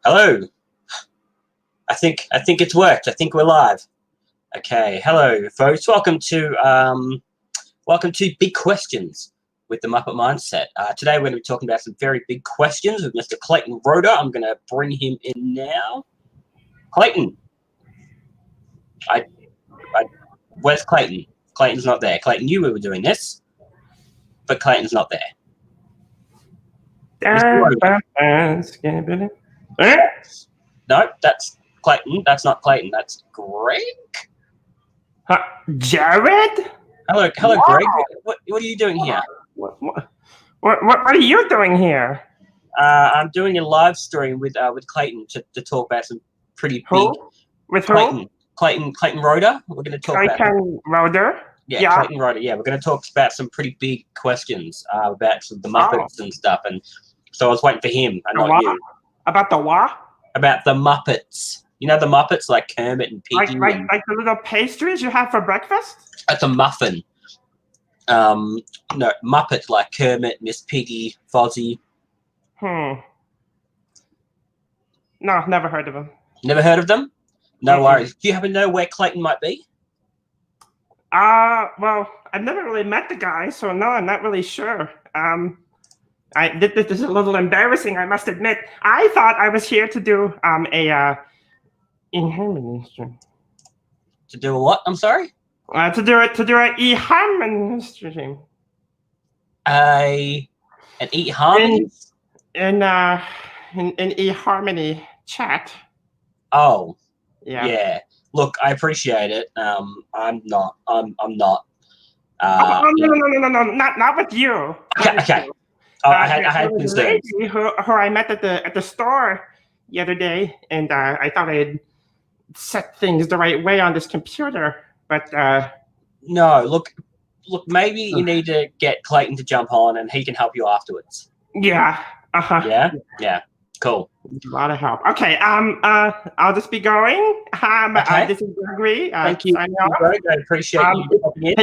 Hello. I think it's worked. I think we're live. Okay. Hello, folks. Welcome to Big Questions with the Muppet Mindset. Today we're going to be talking about some very big questions with Mr. Clayton Roederer. I'm going to bring him in now. Clayton. Where's Clayton? Clayton's not there. Clayton knew we were doing this, but Clayton's not there. No, that's Clayton. That's not Clayton. That's Greg. Jarrod? Hello, wow. Greg. What are you doing here? What are you doing here? I'm doing a live stream with Clayton to talk about some pretty big. With Clayton? Clayton Roederer. We're going to talk about Clayton Roederer. Yeah, Clayton Roederer. Yeah, we're going to talk about some pretty big questions about the Muppets and stuff. And so I was waiting for him, and not you. About the what? About the Muppets. You know the Muppets, like Kermit and Piggy. Like the little pastries you have for breakfast? It's a muffin. No, Muppet, like Kermit, Miss Piggy, Fozzie. No, never heard of them. Never heard of them? No worries. Do you happen to know where Clayton might be? Well, I've never really met the guy, so no, I'm not really sure. This is a little embarrassing, I must admit. I thought I was here to do To do a what? I'm sorry? To do a e-harmony stream. An e-harmony? In e-harmony chat. Oh. Yeah. Look, I appreciate it. I'm not. No, not with you. Okay. I had concerns. Who I met at the store the other day, and I thought I had set things the right way on this computer, but no. Look. Maybe you need to get Clayton to jump on, and he can help you afterwards. Yeah. Yeah. Cool. A lot of help. Okay. I'll just be going. Okay. This is Gregory. Thank you, Greg. I appreciate you popping in.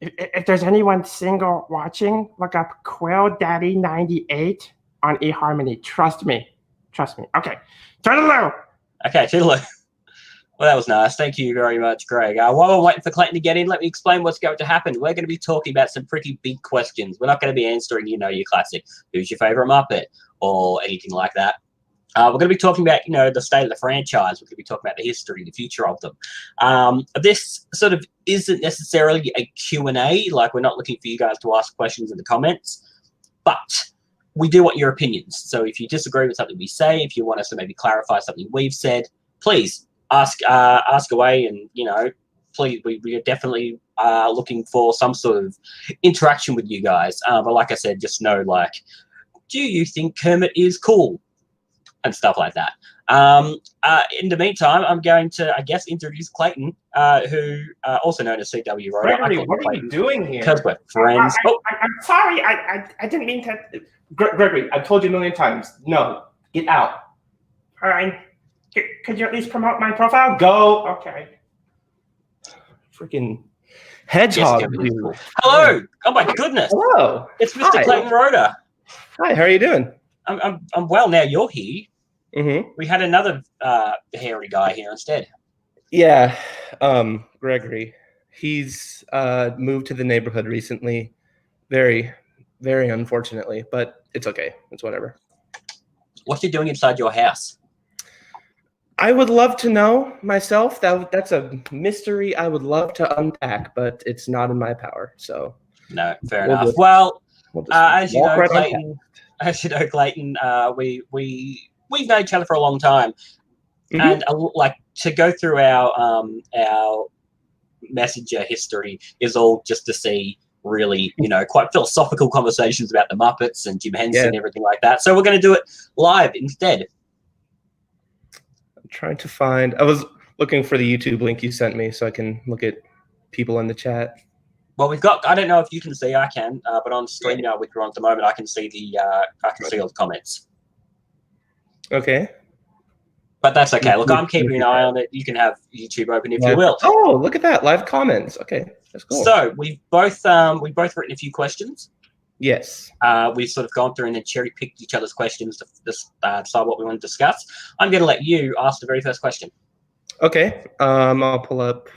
If there's anyone single watching, look up Quill Daddy 98 on eHarmony. Trust me. Okay. Toodaloo. Okay, toodaloo. Well, that was nice. Thank you very much, Greg. While we're waiting for Clayton to get in, let me explain what's going to happen. We're going to be talking about some pretty big questions. We're not going to be answering, your classic, who's your favorite Muppet, or anything like that. We're going to be talking about, the state of the franchise. We're going to be talking about the history, the future of them. This sort of isn't necessarily a Q&A. Like, we're not looking for you guys to ask questions in the comments, but we do want your opinions. So if you disagree with something we say, if you want us to maybe clarify something we've said, please ask away. And, please, we are definitely looking for some sort of interaction with you guys. But like I said, just know, do you think Kermit is cool? And stuff like that. In the meantime, I'm going to, introduce Clayton, who also known as CW Roederer. Gregory, what are you doing here? Because we're friends. I'm sorry. I didn't mean to. Gregory, I've told you a million times. No, get out. All right. Could you at least promote my profile? Go. Okay. Freaking hedgehog. Yes, hello. Oh my goodness. Hello. It's Mr. Clayton Roederer. Hi. How are you doing? I'm well now. You're here. Mm-hmm. We had another hairy guy here instead. Yeah, Gregory. He's moved to the neighborhood recently. Very, very unfortunately, but it's okay. It's whatever. What's he doing inside your house? I would love to know myself. That's a mystery I would love to unpack, but it's not in my power. So no, fair enough. Well, as you know, Clayton, we've known each other for a long time, and to go through our messenger history is all just to see really, quite philosophical conversations about the Muppets and Jim Henson and everything like that. So we're going to do it live instead. I'm trying to find. I was looking for the YouTube link you sent me so I can look at people in the chat. Well, we've got. I don't know if you can see. I can, but on screen now, which we're on at the moment, I can see all the comments. Okay. But that's okay. Look, I'm keeping an eye on it. You can have YouTube open if you will. Oh, look at that. Live comments. Okay. That's cool. So we've both written a few questions. Yes. We've sort of gone through and then cherry-picked each other's questions to decide what we want to discuss. I'm going to let you ask the very first question. Okay. I'll pull up.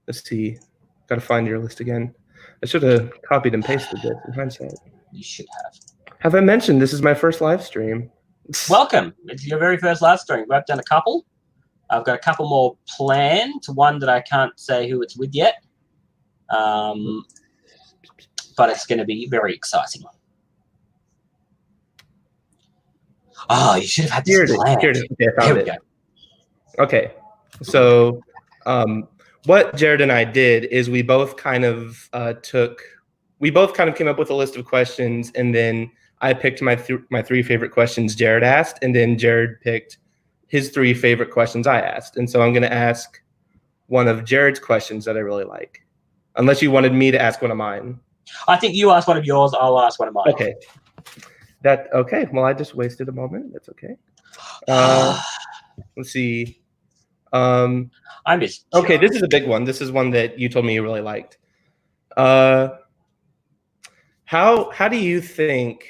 Let's see. Got to find your list again. I should have copied and pasted this in hindsight. You should have. Have I mentioned this is my first live stream? Welcome. It's your very first live stream. We've done a couple. I've got a couple more planned. One that I can't say who it's with yet. But it's going to be very exciting. Oh, you should have had this planned. Here it is. Okay, I found it. Go. Okay. So what Jarrod and I did is we both kind of came up with a list of questions, and then I picked my three favorite questions Jarrod asked, and then Jarrod picked his three favorite questions I asked. And so I'm going to ask one of Jarrod's questions that I really like, unless you wanted me to ask one of mine. I think you ask one of yours, I'll ask one of mine. Okay. Okay. Well, I just wasted a moment. That's okay. Let's see. I missed. Okay, this is a big one. This is one that you told me you really liked. How do you think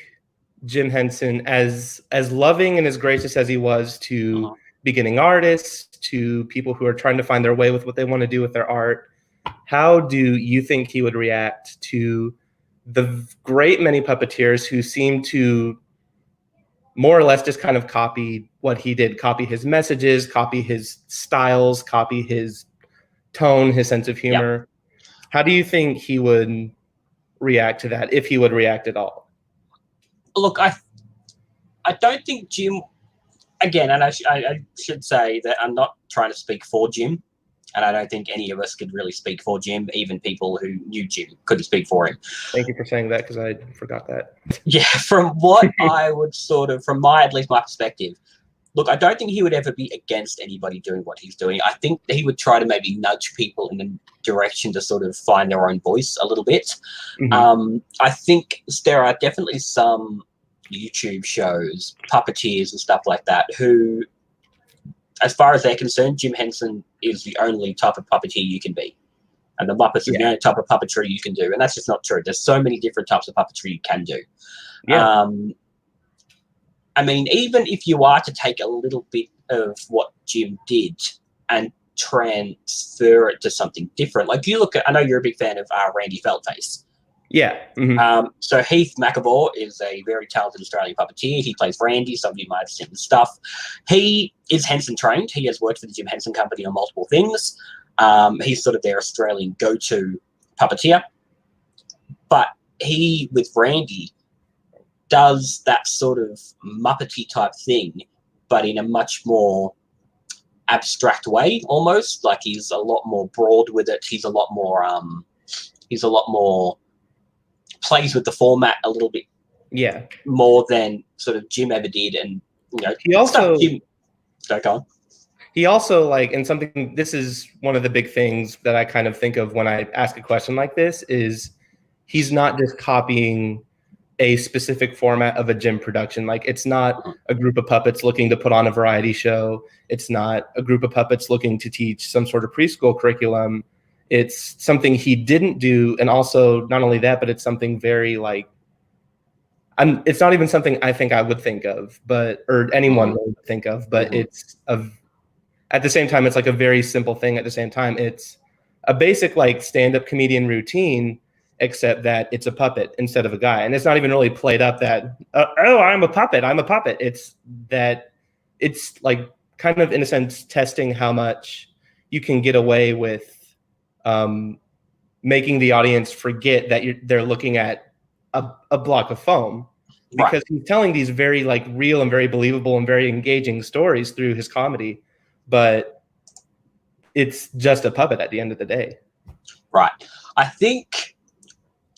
Jim Henson, as loving and as gracious as he was to beginning artists, to people who are trying to find their way with what they want to do with their art, how do you think he would react to the great many puppeteers who seem to more or less just kind of copy what he did, copy his messages, copy his styles, copy his tone, his sense of humor? Yep. How do you think he would react to that, if he would react at all? Look, I don't think Jim, again, and I should say that I'm not trying to speak for Jim, and I don't think any of us could really speak for Jim. Even people who knew Jim couldn't speak for him. Thank you for saying that, because I forgot that. Yeah, from what I would from at least my perspective, look, I don't think he would ever be against anybody doing what he's doing. I think he would try to maybe nudge people in the direction to sort of find their own voice a little bit. Mm-hmm. I think there are definitely some YouTube shows, puppeteers and stuff like that, who, as far as they're concerned, Jim Henson is the only type of puppeteer you can be. And the Muppets is the only type of puppetry you can do. And that's just not true. There's so many different types of puppetry you can do. Yeah. I mean, even if you are to take a little bit of what Jim did and transfer it to something different, like you look at, I know you're a big fan of Randy Feltface. Yeah. Mm-hmm. So Heath McAvoy is a very talented Australian puppeteer. He plays Randy. Some of you might have seen his stuff. He is Henson trained. He has worked for the Jim Henson Company on multiple things. He's sort of their Australian go-to puppeteer. But he, with Randy, does that sort of Muppety type thing, but in a much more abstract way, almost. Like he's a lot more broad with it. He's a lot more plays with the format a little bit more than sort of Jim ever did. And he also He also, like, and something, this is one of the big things that I kind of think of when I ask a question like this, is he's not just copying a specific format of a Jim production. Like, it's not a group of puppets looking to put on a variety show. It's not a group of puppets looking to teach some sort of preschool curriculum. It's something he didn't do. And also, not only that, but it's something very, like, it's not even something I think I would think of, or anyone would think of, but it's at the same time, it's like a very simple thing. At the same time, it's a basic, like, stand-up comedian routine, except that it's a puppet instead of a guy. And it's not even really played up that, oh, I'm a puppet. It's that it's like kind of, in a sense, testing how much you can get away with making the audience forget that they're looking at a block of foam, because he's telling these very, like, real and very believable and very engaging stories through his comedy, but it's just a puppet at the end of the day. Right. I think,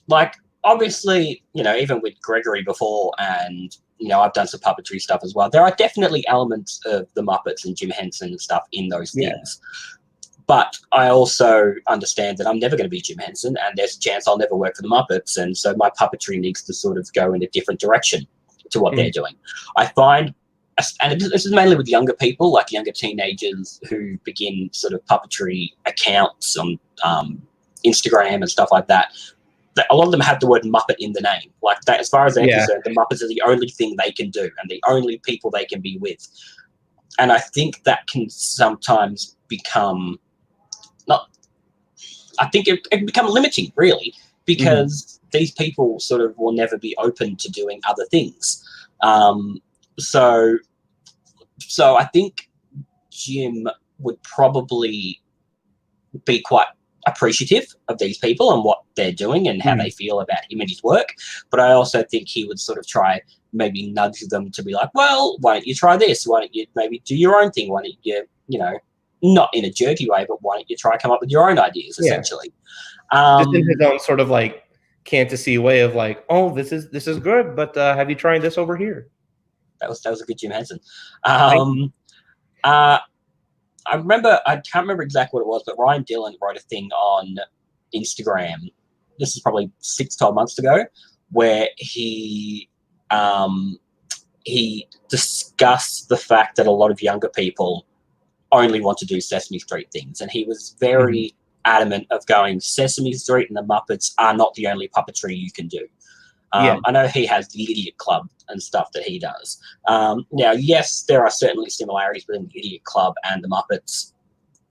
like, obviously, even with Gregory before, and, I've done some puppetry stuff as well, there are definitely elements of the Muppets and Jim Henson and stuff in those things. But I also understand that I'm never going to be Jim Henson, and there's a chance I'll never work for the Muppets. And so my puppetry needs to sort of go in a different direction to what they're doing. I find, and this is mainly with younger people, like younger teenagers who begin sort of puppetry accounts on Instagram and stuff like that, a lot of them have the word Muppet in the name. Like that, as far as they're concerned, the Muppets are the only thing they can do and the only people they can be with. And I think that can sometimes become it can become limiting, really, because these people sort of will never be open to doing other things. So I think Jim would probably be quite appreciative of these people and what they're doing and how they feel about him and his work. But I also think he would sort of try maybe nudge them to be like, well, why don't you try this? Why don't you maybe do your own thing? Why don't you, not in a jerky way, but why don't you try come up with your own ideas, essentially? Just in his own sort of like fantasy way of like, oh, this is good, but have you tried this over here? That was a good Jim Henson. I can't remember exactly what it was, but Ryan Dillon wrote a thing on Instagram. This is probably 6-12 months ago, where he discussed the fact that a lot of younger people only want to do Sesame Street things, and he was very adamant of going, Sesame Street and the Muppets are not the only puppetry you can do. I know he has the Idiot Club and stuff that he does. Now, yes, there are certainly similarities between the Idiot Club and the Muppets,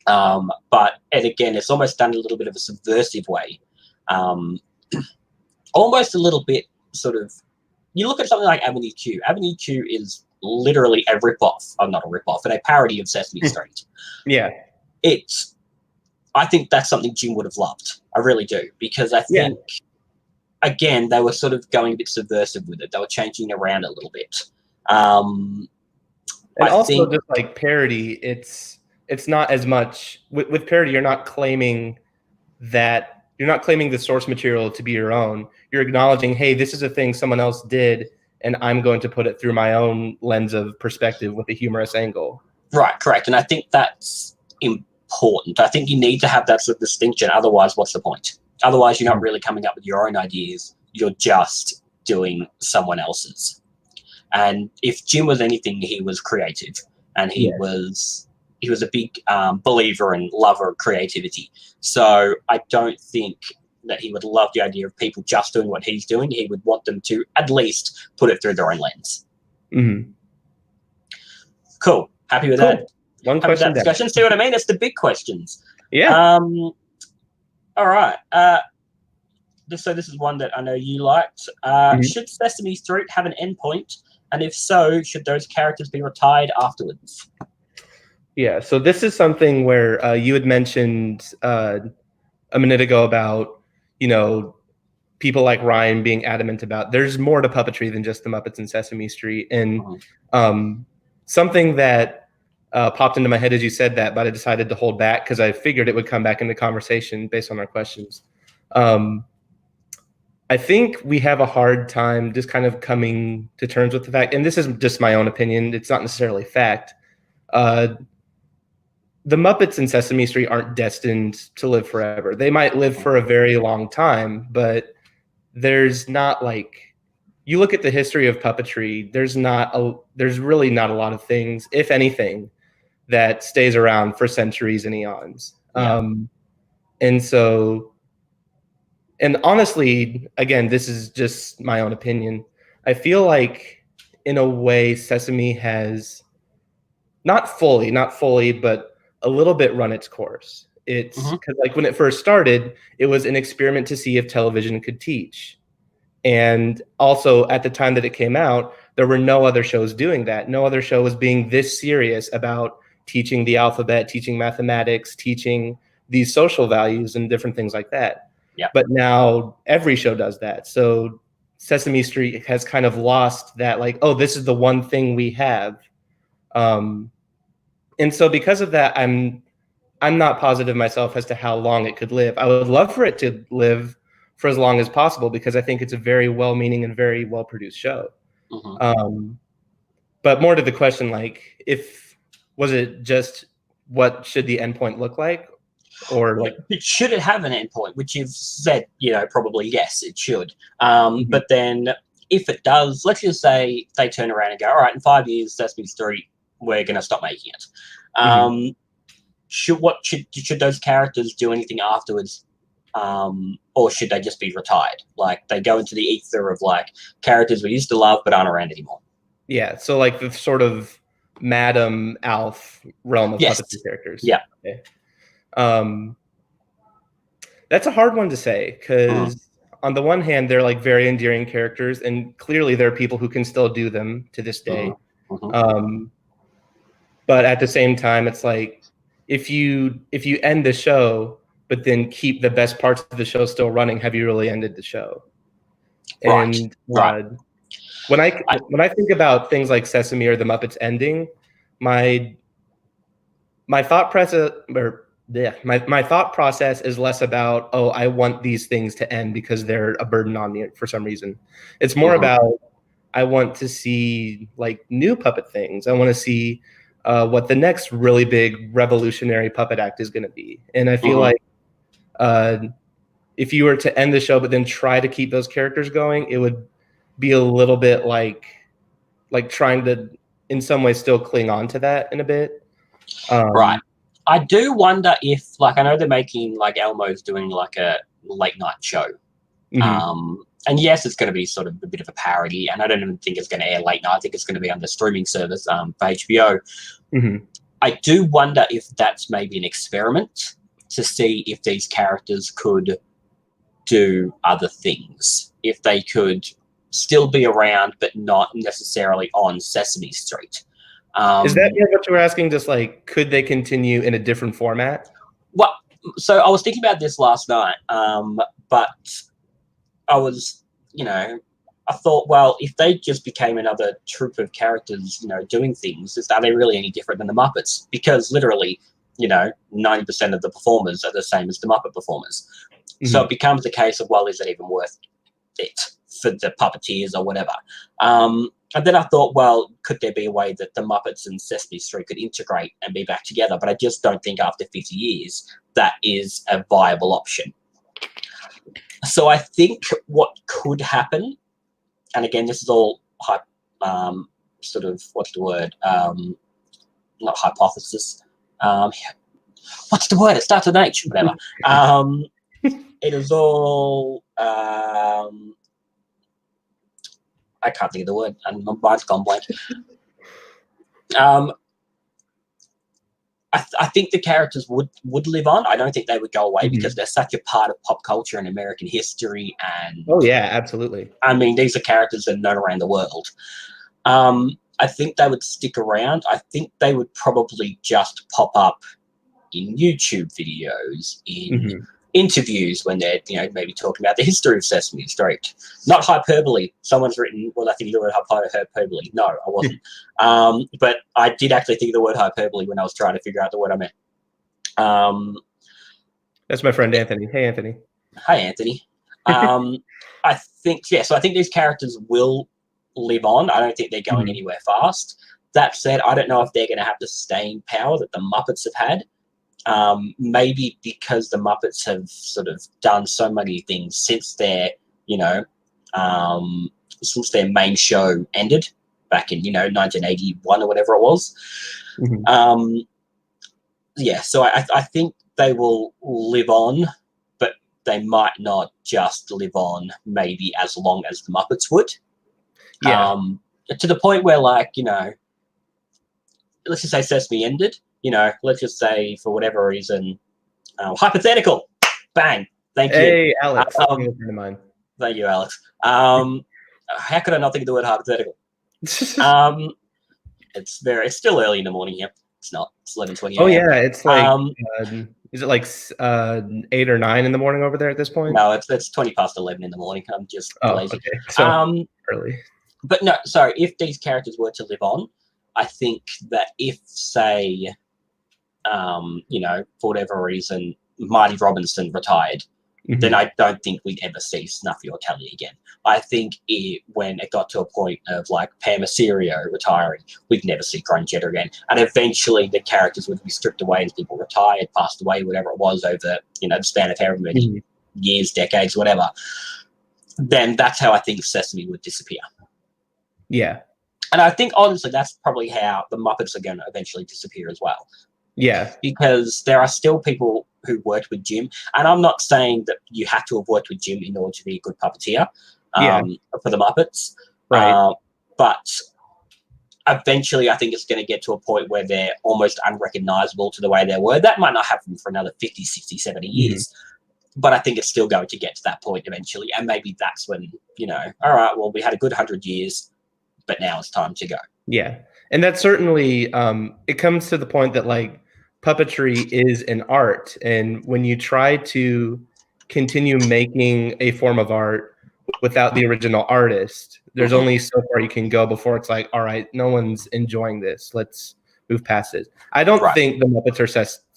but again, it's almost done in a little bit of a subversive way, almost a little bit sort of. You look at something like Avenue Q. Avenue Q is literally a rip-off, not a rip-off, but a parody of Sesame Street. I think that's something Jim would have loved. I really do, because I think, again, they were sort of going a bit subversive with it. They were changing it around a little bit. And also just like parody, it's not as much with parody. You're not claiming the source material to be your own. You're acknowledging, hey, this is a thing someone else did, and I'm going to put it through my own lens of perspective with a humorous angle. Right, correct. And I think that's important. I think you need to have that sort of distinction. Otherwise, what's the point? Otherwise, you're not really coming up with your own ideas. You're just doing someone else's. And if Jim was anything, he was creative, and he was a big believer and lover of creativity. So I don't think that he would love the idea of people just doing what he's doing. He would want them to at least put it through their own lens. Cool. Happy with that. One question. That discussion. See what I mean? It's the big questions. Yeah. All right. So this is one that I know you liked. Should Sesame Street have an endpoint? And if so, should those characters be retired afterwards? Yeah. So this is something where you had mentioned a minute ago about, people like Ryan being adamant about there's more to puppetry than just the Muppets and Sesame Street. And something that popped into my head as you said that, but I decided to hold back because I figured it would come back into conversation based on our questions. I think we have a hard time just kind of coming to terms with the fact, and this is just my own opinion, it's not necessarily fact. The Muppets and Sesame Street aren't destined to live forever. They might live for a very long time, but there's not like, you look at the history of puppetry, there's really not a lot of things, if anything, that stays around for centuries and eons. And honestly, again, this is just my own opinion. I feel like in a way Sesame has not fully, but a little bit run its course. It's because like when it first started, it was an experiment to see if television could teach. And also at the time that it came out, there were no other shows doing that. No other show was being this serious about teaching the alphabet, teaching mathematics, teaching these social values and different things like that. Yeah. But now every show does that. So Sesame Street has kind of lost that, like, oh, this is the one thing we have. And so because of that, I'm not positive myself as to how long it could live. I would love for it to live for as long as possible because I think it's a very well-meaning and very well-produced show. But more to the question, like, was it just what should the endpoint look like? Or like, should it have an endpoint? Which you've said, probably yes, it should. But then if it does, let's just say they turn around and go, all right, in 5 years, Sesame Street, we're going to stop making it. Should those characters do anything afterwards? or should they just be retired? Like they go into the ether of like characters we used to love but aren't around anymore. Yeah, so like the sort of Madam Alf realm of Yes. puppetry characters. Yeah. Okay. That's a hard one to say because on the one hand, they're like very endearing characters, and clearly there are people who can still do them to this day. But at the same time, it's like if you end the show, but then keep the best parts of the show still running, have you really ended the show? Right. And Right. when I think about things like Sesame or the Muppets ending, my thought process my thought process is less about, oh, I want these things to end because they're a burden on me for some reason. It's more about I want to see like new puppet things. I want to see what the next really big revolutionary puppet act is going to be. And I feel like if you were to end the show but then try to keep those characters going, it would be a little bit like trying to in some way still cling on to that in a bit. Right. I do wonder if, like, I know they're making, like, Elmo's doing, like, a late-night show. And, yes, it's going to be sort of a bit of a parody, and I don't even think it's going to air late night. I think it's going to be on the streaming service for HBO. I do wonder if that's maybe an experiment to see if these characters could do other things, if they could still be around but not necessarily on Sesame Street. Is that what you were asking? Just like, could they continue in a different format? Well, so I was thinking about this last night, but I was, I thought, well, if they just became another troupe of characters, doing things, are they really any different than the Muppets? Because literally, 90% of the performers are the same as the Muppet performers. So it becomes the case of, well, is it even worth it for the puppeteers or whatever? And then I thought, well, could there be a way that the Muppets and Sesame Street could integrate and be back together? But I just don't think after 50 years that is a viable option. So I think what could happen, and again, this is all sort of, what's the word? Not hypothesis. What's the word? It starts with H, whatever. It is all... I can't think of the word, and my mind's gone blank. I think the characters would live on. I don't think they would go away because they're such a part of pop culture and American history. And oh yeah, absolutely. I mean, these are characters that are known around the world. I think they would stick around. I think they would probably just pop up in YouTube videos, in interviews when they're, maybe talking about the history of Sesame Street. Not hyperbole. Someone's written, well, I think the word hyperbole. No, I wasn't. But I did actually think of the word hyperbole when I was trying to figure out the word I meant. That's my friend Anthony. Hey, Anthony. Hi, Anthony. I think, so I think these characters will live on. I don't think they're going anywhere fast. That said, I don't know if they're going to have the staying power that the Muppets have had. Maybe because the Muppets have sort of done so many things since their, since their main show ended back in, 1981 or whatever it was. So I think they will live on, but they might not just live on maybe as long as the Muppets would. To the point where, like, let's just say Sesame ended. Let's just say for whatever reason, hypothetical, bang, thank you. Hey, Alex, a friend of mine. Thank you, Alex. How could I not think of the word hypothetical? It's still early in the morning here. It's not. It's 11:20. Oh yeah, it's like is it like 8 or 9 in the morning over there at this point? No, it's 20 past 11 in the morning. I'm just lazy. Okay. So early. But no, sorry. If these characters were to live on, I think that if, say, for whatever reason, Marty Robinson retired, then I don't think we'd ever see Snuffy or Tally again. I think when it got to a point of, like, Pam Aserio retiring, we'd never see Crunch Cheddar again. And eventually the characters would be stripped away as people retired, passed away, whatever it was, over, the span of however many years, decades, whatever. Then that's how I think Sesame would disappear. Yeah. And I think, honestly, that's probably how the Muppets are going to eventually disappear as well. Yeah. Because there are still people who worked with Jim. And I'm not saying that you have to have worked with Jim in order to be a good puppeteer for the Muppets. Right. But eventually, I think it's going to get to a point where they're almost unrecognizable to the way they were. That might not happen for another 50, 60, 70 years. But I think it's still going to get to that point eventually. And maybe that's when, all right, well, we had a good 100 years, but now it's time to go. Yeah. And that certainly, it comes to the point that, like, puppetry is an art. And when you try to continue making a form of art without the original artist, there's only so far you can go before it's like, all right, no one's enjoying this. Let's move past it. I don't think the Muppets or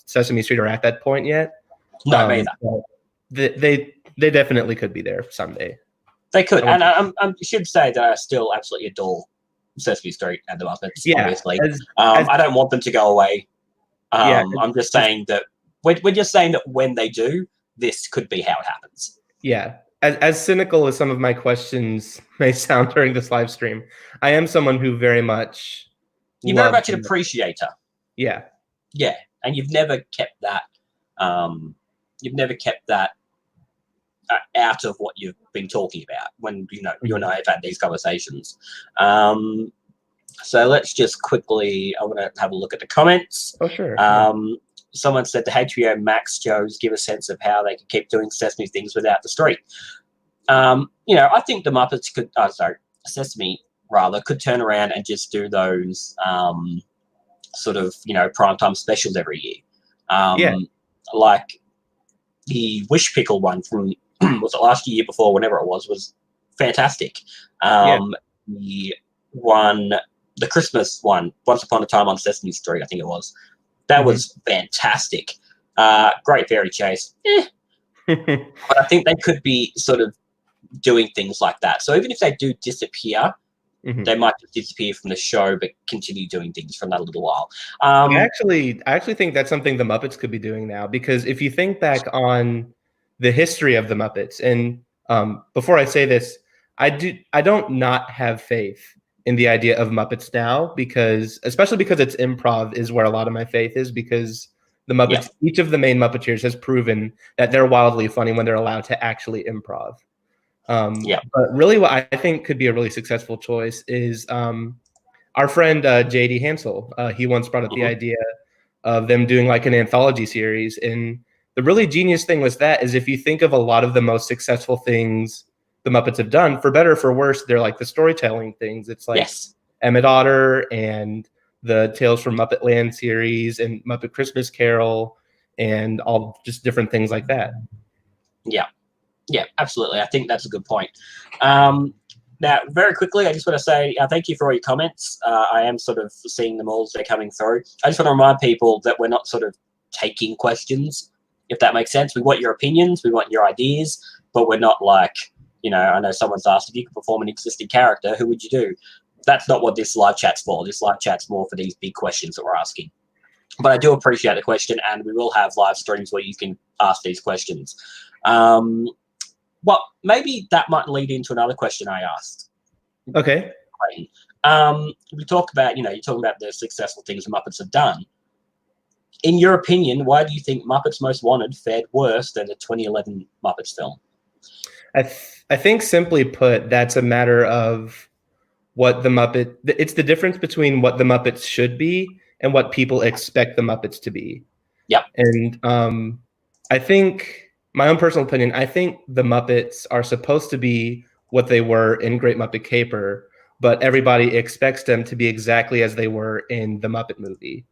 Sesame Street are at that point yet. No, maybe not. They definitely could be there someday. They could. And I should say that I still absolutely adore Sesame Street and the Muppets, obviously. I don't want them to go away. I'm just saying that we're just saying that when they do, this could be how it happens. Yeah. As cynical as some of my questions may sound during this live stream, I am someone who very much... You're very much an appreciator. Yeah. Yeah. And you've never kept that... out of what you've been talking about when you and I have had these conversations. So let's just quickly, I want to have a look at the comments. Oh, sure. Someone said the HBO Max shows give a sense of how they could keep doing Sesame things without the street. I think the Muppets could, Sesame rather, could turn around and just do those sort of, primetime specials every year. Like the Wish Pickle one from, was it last year before, whenever it was fantastic. The Christmas one, Once Upon a Time on Sesame Street, I think it was. That was fantastic. Great Fairy Chase. But I think they could be sort of doing things like that. So even if they do disappear, they might just disappear from the show, but continue doing things for another little while. I actually think that's something the Muppets could be doing now, because if you think back on the history of the Muppets, and before I say this, I don't not have faith in the idea of Muppets now, especially because it's improv is where a lot of my faith is, because the Muppets, each of the main Muppeteers has proven that they're wildly funny when they're allowed to actually improv. But really what I think could be a really successful choice is our friend J.D. Hansel. He once brought up the idea of them doing like an anthology series. And the really genius thing was that is if you think of a lot of the most successful things the Muppets have done, for better or for worse, they're like the storytelling things. It's like Emmett Otter and the Tales from Muppet Land series and Muppet Christmas Carol and all just different things like that. Yeah, absolutely. I think that's a good point. Now, very quickly, I just want to say thank you for all your comments. I am sort of seeing them all as they're coming through. I just want to remind people that we're not sort of taking questions, if that makes sense. We want your opinions, we want your ideas, but we're not like, I know someone's asked, if you could perform an existing character, who would you do? That's not what this live chat's for. This live chat's more for these big questions that we're asking. But I do appreciate the question, and we will have live streams where you can ask these questions. Well, maybe that might lead into another question I asked. Okay. We talk about, you're talking about the successful things the Muppets have done. In your opinion, why do you think Muppets Most Wanted fared worse than the 2011 Muppets film? I think simply put, that's a matter of what it's the difference between what the Muppets should be and what people expect the Muppets to be. Yep. And I think, my own personal opinion, I think the Muppets are supposed to be what they were in Great Muppet Caper, but everybody expects them to be exactly as they were in the Muppet movie.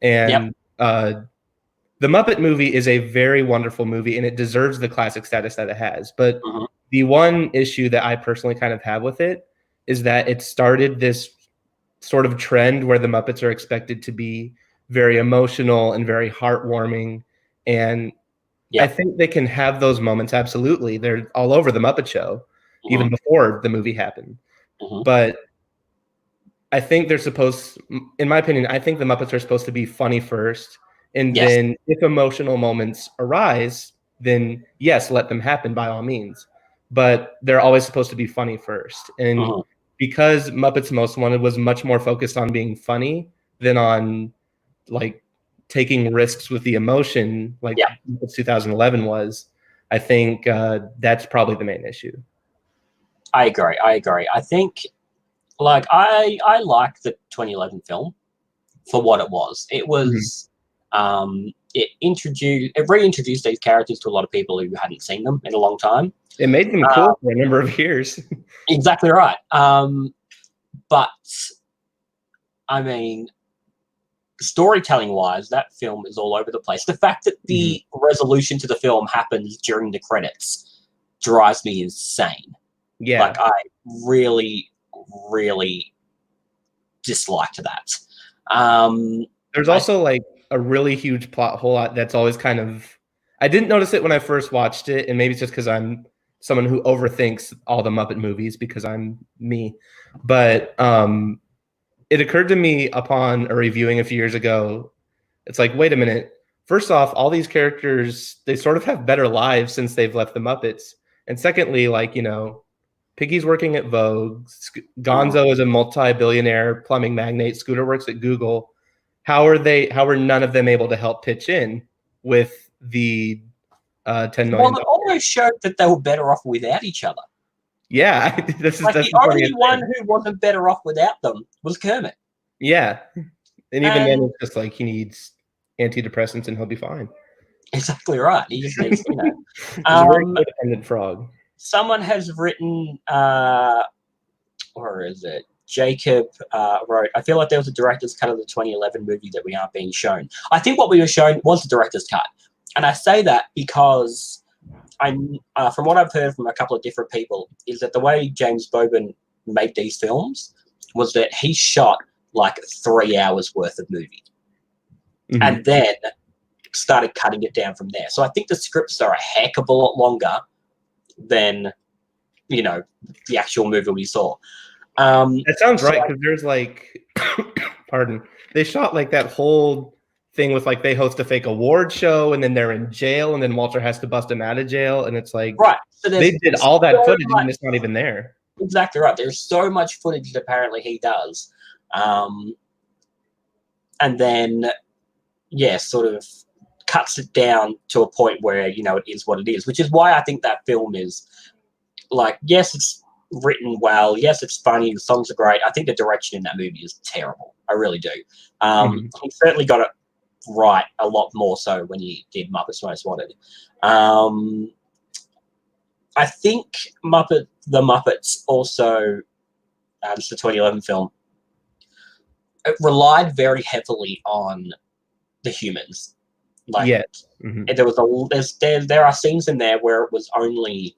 And the Muppet movie is a very wonderful movie, and it deserves the classic status that it has. But the one issue that I personally kind of have with it is that it started this sort of trend where the Muppets are expected to be very emotional and very heartwarming. And I think they can have those moments. Absolutely. They're all over the Muppet Show, even before the movie happened. But I think they're supposed, in my opinion, I think the Muppets are supposed to be funny first. And then if emotional moments arise, then yes, let them happen by all means. But they're always supposed to be funny first. And because Muppets Most Wanted was much more focused on being funny than on like taking risks with the emotion like Yeah. 2011 was, I think that's probably the main issue. I agree. I think, like, I like the 2011 film for what it was. It was, it reintroduced these characters to a lot of people who hadn't seen them in a long time. It made them cool for a number of years. Exactly right. But I mean, storytelling wise, that film is all over the place. The fact that the resolution to the film happens during the credits drives me insane. Yeah. Like, I really, really disliked that. There's also like a really huge plot hole that's always kind of, I didn't notice it when I first watched it, and maybe it's just because I'm someone who overthinks all the Muppet movies because I'm me. But it occurred to me upon a reviewing a few years ago, it's like, wait a minute. First off, all these characters, they sort of have better lives since they've left the Muppets. And secondly, like, you know, Piggy's working at Vogue. Gonzo is a multi-billionaire plumbing magnate. Scooter works at Google. How are none of them able to help pitch in with the $10 million? Well, it almost showed that they were better off without each other. Yeah. That's the only one who wasn't better off without them was Kermit. Yeah. And even then, it's just like he needs antidepressants and he'll be fine. Exactly right. He just needs, you know. He's a very independent frog. Someone has written, or is it? Jacob wrote, I feel like there was a director's cut of the 2011 movie that we aren't being shown. I think what we were shown was the director's cut. And I say that because from what I've heard from a couple of different people, is that the way James Bobin made these films was that he shot like 3 hours worth of movie and then started cutting it down from there. So I think the scripts are a heck of a lot longer than, you know, the actual movie we saw. That sounds right, because there's like, pardon, they shot like that whole thing with like they host a fake award show and then they're in jail and then Walter has to bust them out of jail, and it's like, right, so they did all that footage and it's not even there. Exactly right. There's so much footage that apparently he does, and then sort of cuts it down to a point where, you know, it is what it is, which is why I think that film is like, yes, it's written well, yes, it's funny, the songs are great. I think the direction in that movie is terrible. I really do. He certainly got it right a lot more so when he did Muppets Most Wanted. I think the Muppets also, it's the 2011 film, it relied very heavily on the humans. Like, there are scenes in there where it was only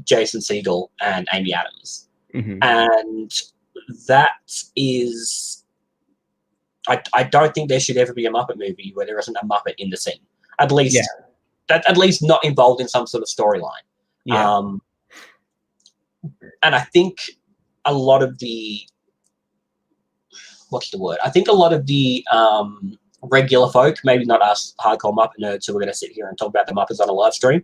Jason Segel and Amy Adams, and that is, I don't think there should ever be a Muppet movie where there isn't a Muppet in the scene. At least not involved in some sort of storyline. And I think a lot of the I think a lot of the regular folk, maybe not us hardcore Muppet nerds who we're going to sit here and talk about the Muppets on a live stream,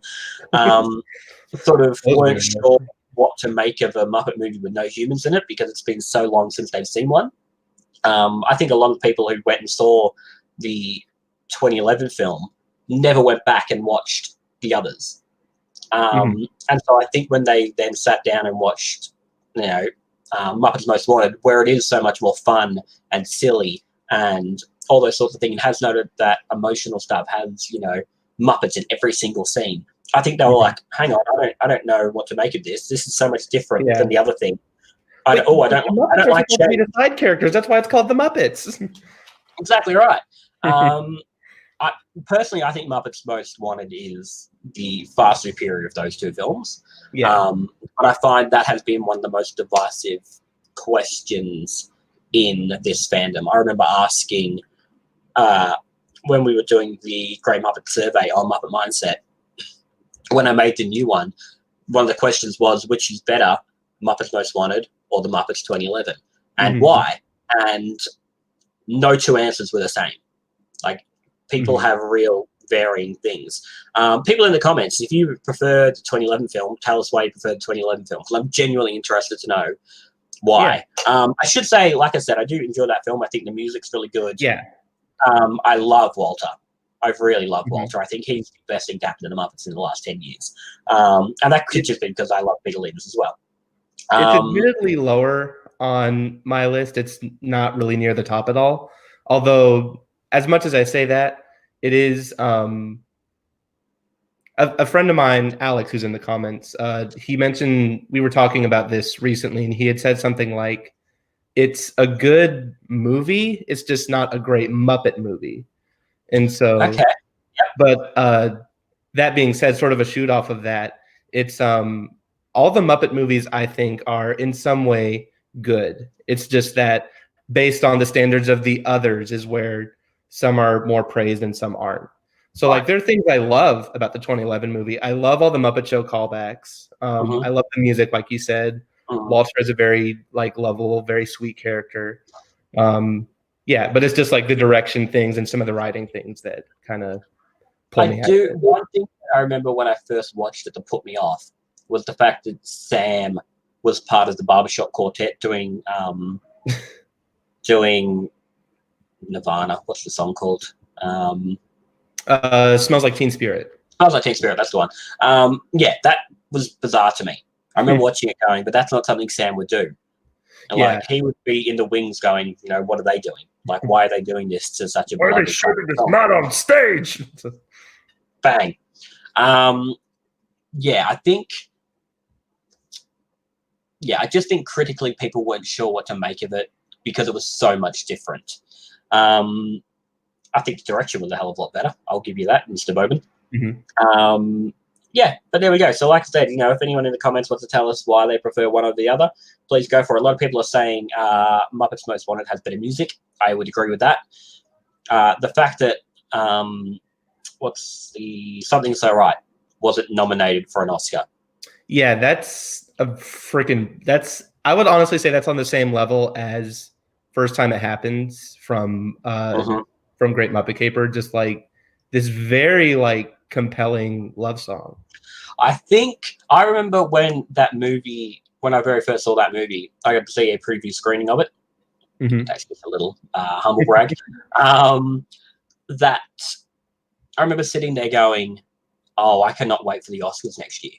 sort of weren't sure what to make of a Muppet movie with no humans in it because it's been so long since they've seen one. I think a lot of people who went and saw the 2011 film never went back and watched the others. And so I think when they then sat down and watched, you know, Muppets Most Wanted, where it is so much more fun and silly and all those sorts of things, and has noted that emotional stuff, has, you know, Muppets in every single scene. I think they were like, hang on, I don't know what to make of this. This is so much different than the other thing. I don't like the side characters. That's why it's called the Muppets. Exactly right. Personally, I think Muppets Most Wanted is the far superior of those two films. But I find that has been one of the most divisive questions in this fandom. I remember asking when we were doing the Great Muppet Survey on Muppet Mindset, when I made the new one of the questions was, which is better, Muppets Most Wanted or the Muppets 2011, and why? And no two answers were the same. Like, people have real varying things. People in the comments, if you prefer the 2011 film, tell us why you prefer the 2011 film, because I'm genuinely interested to know why. I should say, like I said, I do enjoy that film. I think the music's really good. I love Walter. I've really loved Mhm. Walter. I think he's the best thing to happen to the Muppets in the last 10 years. And that could just be because I love Peter Linders as well. It's admittedly lower on my list. It's not really near the top at all. Although, as much as I say that, it is a friend of mine, Alex, who's in the comments. He mentioned we were talking about this recently, and he had said something like, "It's a good movie. It's just not a great Muppet movie." And so, Okay. but that being said, sort of a shoot off of that, it's all the Muppet movies I think are in some way good. It's just that based on the standards of the others is where some are more praised and some aren't. So like there are things I love about the 2011 movie. I love all the Muppet Show callbacks. Mhm. I love the music, like you said. Mhm. Walter is a very like lovable, very sweet character. Yeah, but it's just like the direction things and some of the writing things that kind of pull me out. One thing that I remember when I first watched it that put me off was the fact that Sam was part of the barbershop quartet doing Nirvana. What's the song called? Smells Like Teen Spirit. Smells Like Teen Spirit. That's the one. Yeah, that was bizarre to me. I remember watching it going, but that's not something Sam would do. And like he would be in the wings going, you know, what are they doing? Like, why are they doing this to such a Why are they shooting this man on stage? Bang. Yeah, I just think critically people weren't sure what to make of it because it was so much different. I think the direction was a hell of a lot better. I'll give you that, Mr. Bowman. Mm-hmm. Yeah, but there we go. So like I said, you know, if anyone in the comments wants to tell us why they prefer one over the other, please go for it. A lot of people are saying Muppets Most Wanted has better music. I would agree with that. The fact that Something So Right wasn't nominated for an Oscar. Yeah, that's I would honestly say that's on the same level as First Time It Happens from Great Muppet Caper. Just like this very like compelling love song. I remember when I very first saw that movie, I got to see a preview screening of it. That's just a little humble brag. That I remember sitting there going, oh, I cannot wait for the Oscars next year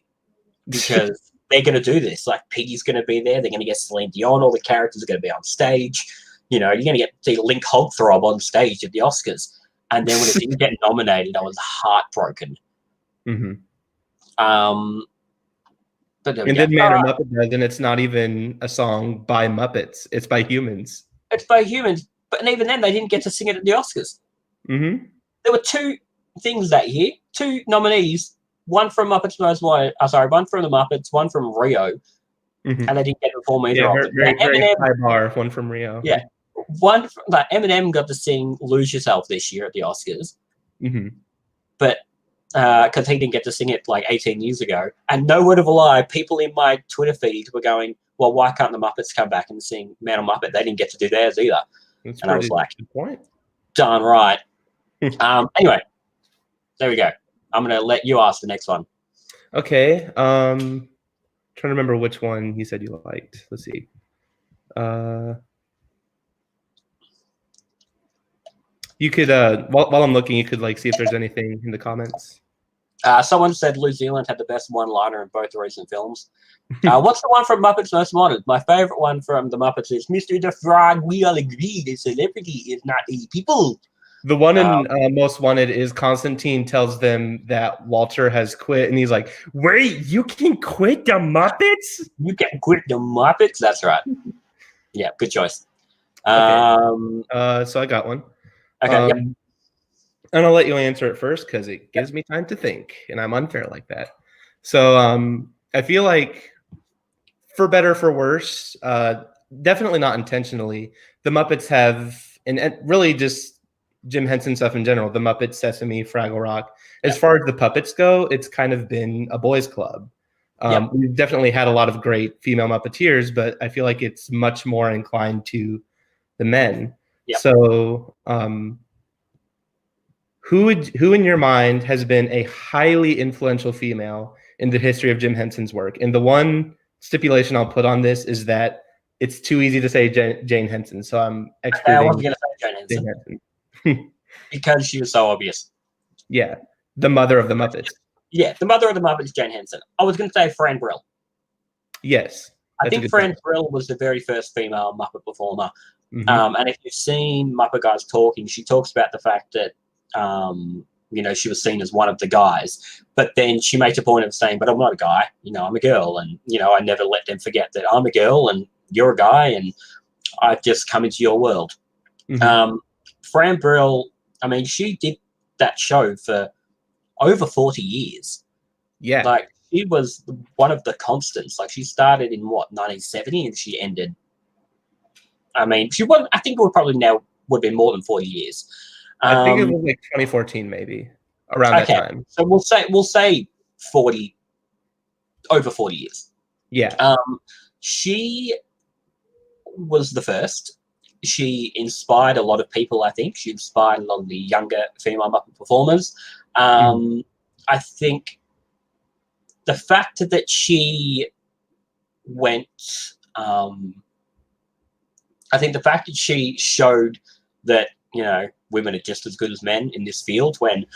because they're going to do this. Like Piggy's going to be there. They're going to get Celine Dion. All the characters are going to be on stage. You know, you're going to see Link Hogthrob on stage at the Oscars. And then when it didn't get nominated, I was heartbroken. But and then Man of Muppet does, and it's not even a song by Muppets. It's by humans. It's by humans. But even then, they didn't get to sing it at the Oscars. There were two things that year, two nominees, one from Muppets Most Wanted, one from the Muppets, one from Rio, and they didn't get to perform either of them. Very high bar, one from Rio. Yeah. Eminem got to sing Lose Yourself this year at the Oscars. But because he didn't get to sing it like 18 years ago. And no word of a lie, people in my Twitter feed were going, well, why can't the Muppets come back and sing Man on Muppet? They didn't get to do theirs either. That's and I was like, good point. Darn right. Anyway, there we go. I'm going to let you ask the next one. Okay. Trying to remember which one you said you liked. Let's see. You could, while I'm looking, you could like see if there's anything in the comments. Someone said New Zealand had the best one-liner in both recent films. What's the one from Muppets Most Wanted? My favorite one from the Muppets is Mr. the Frog. We all agree the celebrity is not a people. The one in Most Wanted is Constantine tells them that Walter has quit, and he's like, "Wait, you can quit the Muppets? You can quit the Muppets?" That's right. Yeah, good choice. Okay. So I got one. Okay. Yep. And I'll let you answer it first because it gives me time to think, and I'm unfair like that. So I feel like, for better for worse, definitely not intentionally, the Muppets have, and really just Jim Henson stuff in general, the Muppets, Sesame, Fraggle Rock. As far as the puppets go, it's kind of been a boys' club. We've definitely had a lot of great female Muppeteers, but I feel like it's much more inclined to the men. So who in your mind has been a highly influential female in the history of Jim Henson's work? And the one stipulation I'll put on this is that it's too easy to say Jane Henson. So I'm excluding I wasn't going to say Jane Henson. because she was so obvious. Yeah, the mother of the Muppets. Yeah, the mother of the Muppets, Jane Henson. I was going to say Fran Brill. Yes, I think Fran Brill was the very first female Muppet performer. And if you've seen Muppet Guys Talking, she talks about the fact that, she was seen as one of the guys. But then she makes a point of saying, but I'm not a guy. I'm a girl. And, I never let them forget that I'm a girl and you're a guy and I've just come into your world. Fran Brill, she did that show for over 40 years. Yeah. Like, she was one of the constants. Like, she started in, 1970, and she ended... I think it would probably now would have been more than 40 years. I think it was like 2014, maybe, around that time. So we'll say 40, over 40 years. Yeah. She was the first. She inspired a lot of people, I think. She inspired a lot of the younger female Muppet performers. I think the fact that she went... I think the fact that she showed that, women are just as good as men in this field when,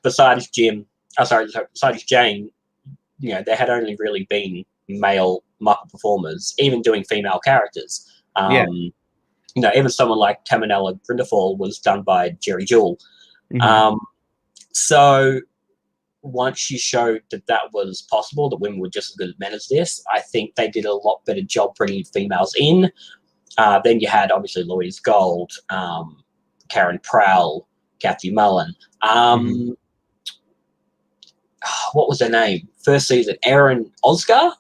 besides Jane, there had only really been male Muppet performers, even doing female characters. Even someone like Caminella Grindelwald was done by Jerry Jewell. So once she showed that was possible, that women were just as good as men as this, I think they did a lot better job bringing females in. Then you had, obviously, Louise Gold, Karen Prowl, Kathy Mullen. What was her name? First season, Erin Oscar,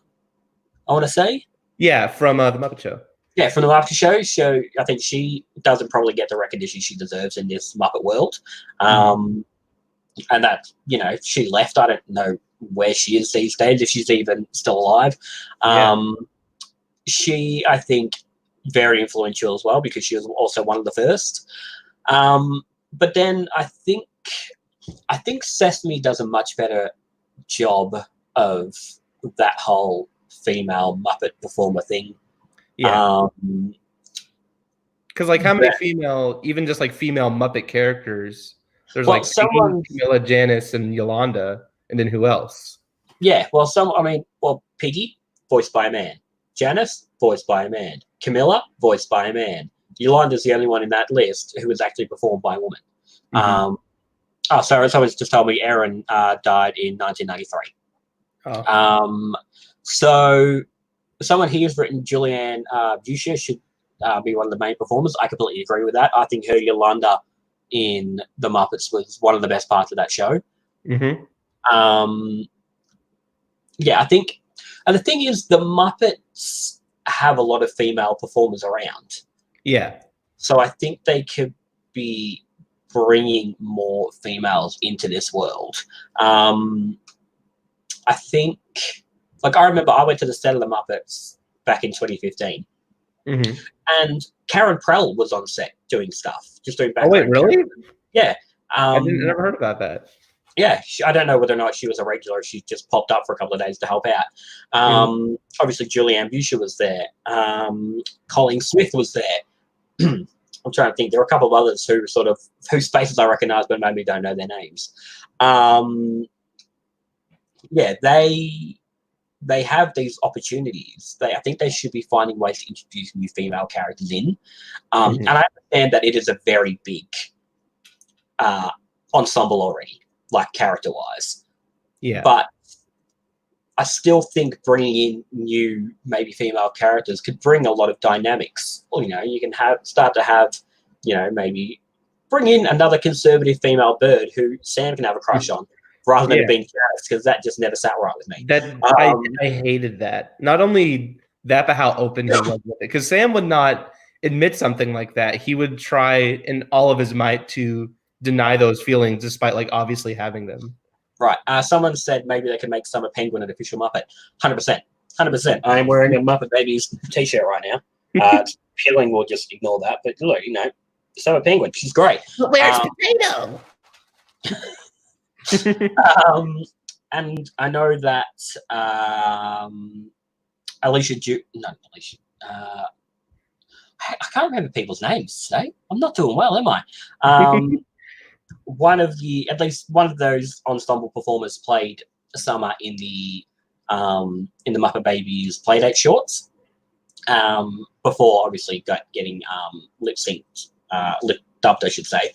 I want to say. Yeah, from the Muppet Show. Yeah, from the Muppet Show. So I think she doesn't probably get the recognition she deserves in this Muppet world. And that, she left. I don't know where she is these days, if she's even still alive. She, I think... very influential as well because she was also one of the first. But then I think Sesame does a much better job of that whole female Muppet performer thing. Yeah. Because how many female, even just female Muppet characters? There's Camilla, Janice, and Yolanda, and then who else? Yeah, Piggy, voiced by a man. Janice, voiced by a man. Camilla, voiced by a man. Yolanda's the only one in that list who was actually performed by a woman. Sorry, someone's just told me Erin died in 1993. So someone here has written Julianne Buscher should be one of the main performers. I completely agree with that. I think her Yolanda in The Muppets was one of the best parts of that show. I think... And the thing is, the Muppets have a lot of female performers around. Yeah. So I think they could be bringing more females into this world. I think, I remember I went to the set of the Muppets back in 2015. And Karen Prowl was on set doing stuff, just doing background. Oh, wait, really? Yeah. I never heard about that. Yeah, I don't know whether or not she was a regular or she just popped up for a couple of days to help out. Obviously, Julianne Buscher was there. Colleen Smith was there. I'm trying to think. There were a couple of others who whose faces I recognise, but maybe don't know their names. They have these opportunities. I think they should be finding ways to introduce new female characters in. And I understand that it is a very big ensemble already, character-wise. Yeah. But I still think bringing in new, maybe female characters could bring a lot of dynamics. Well, you can start to have, maybe bring in another conservative female bird who Sam can have a crush on, rather than it being Janice, because that just never sat right with me. I hated that. Not only that, but how open he was with it. Because Sam would not admit something like that. He would try in all of his might to deny those feelings, despite obviously having them. Right. Someone said maybe they could make Summer Penguin an official Muppet. 100%. 100%. I am wearing a Muppet Babies t-shirt right now. Peeling will just ignore that. But look, Summer Penguin, she's great. But where's Potato? And I know that I can't remember people's names today. I'm not doing well, am I? At least one of those ensemble performers played Summer in the Muppet Babies Playdate shorts. Before obviously getting lip synced, lip dubbed, I should say.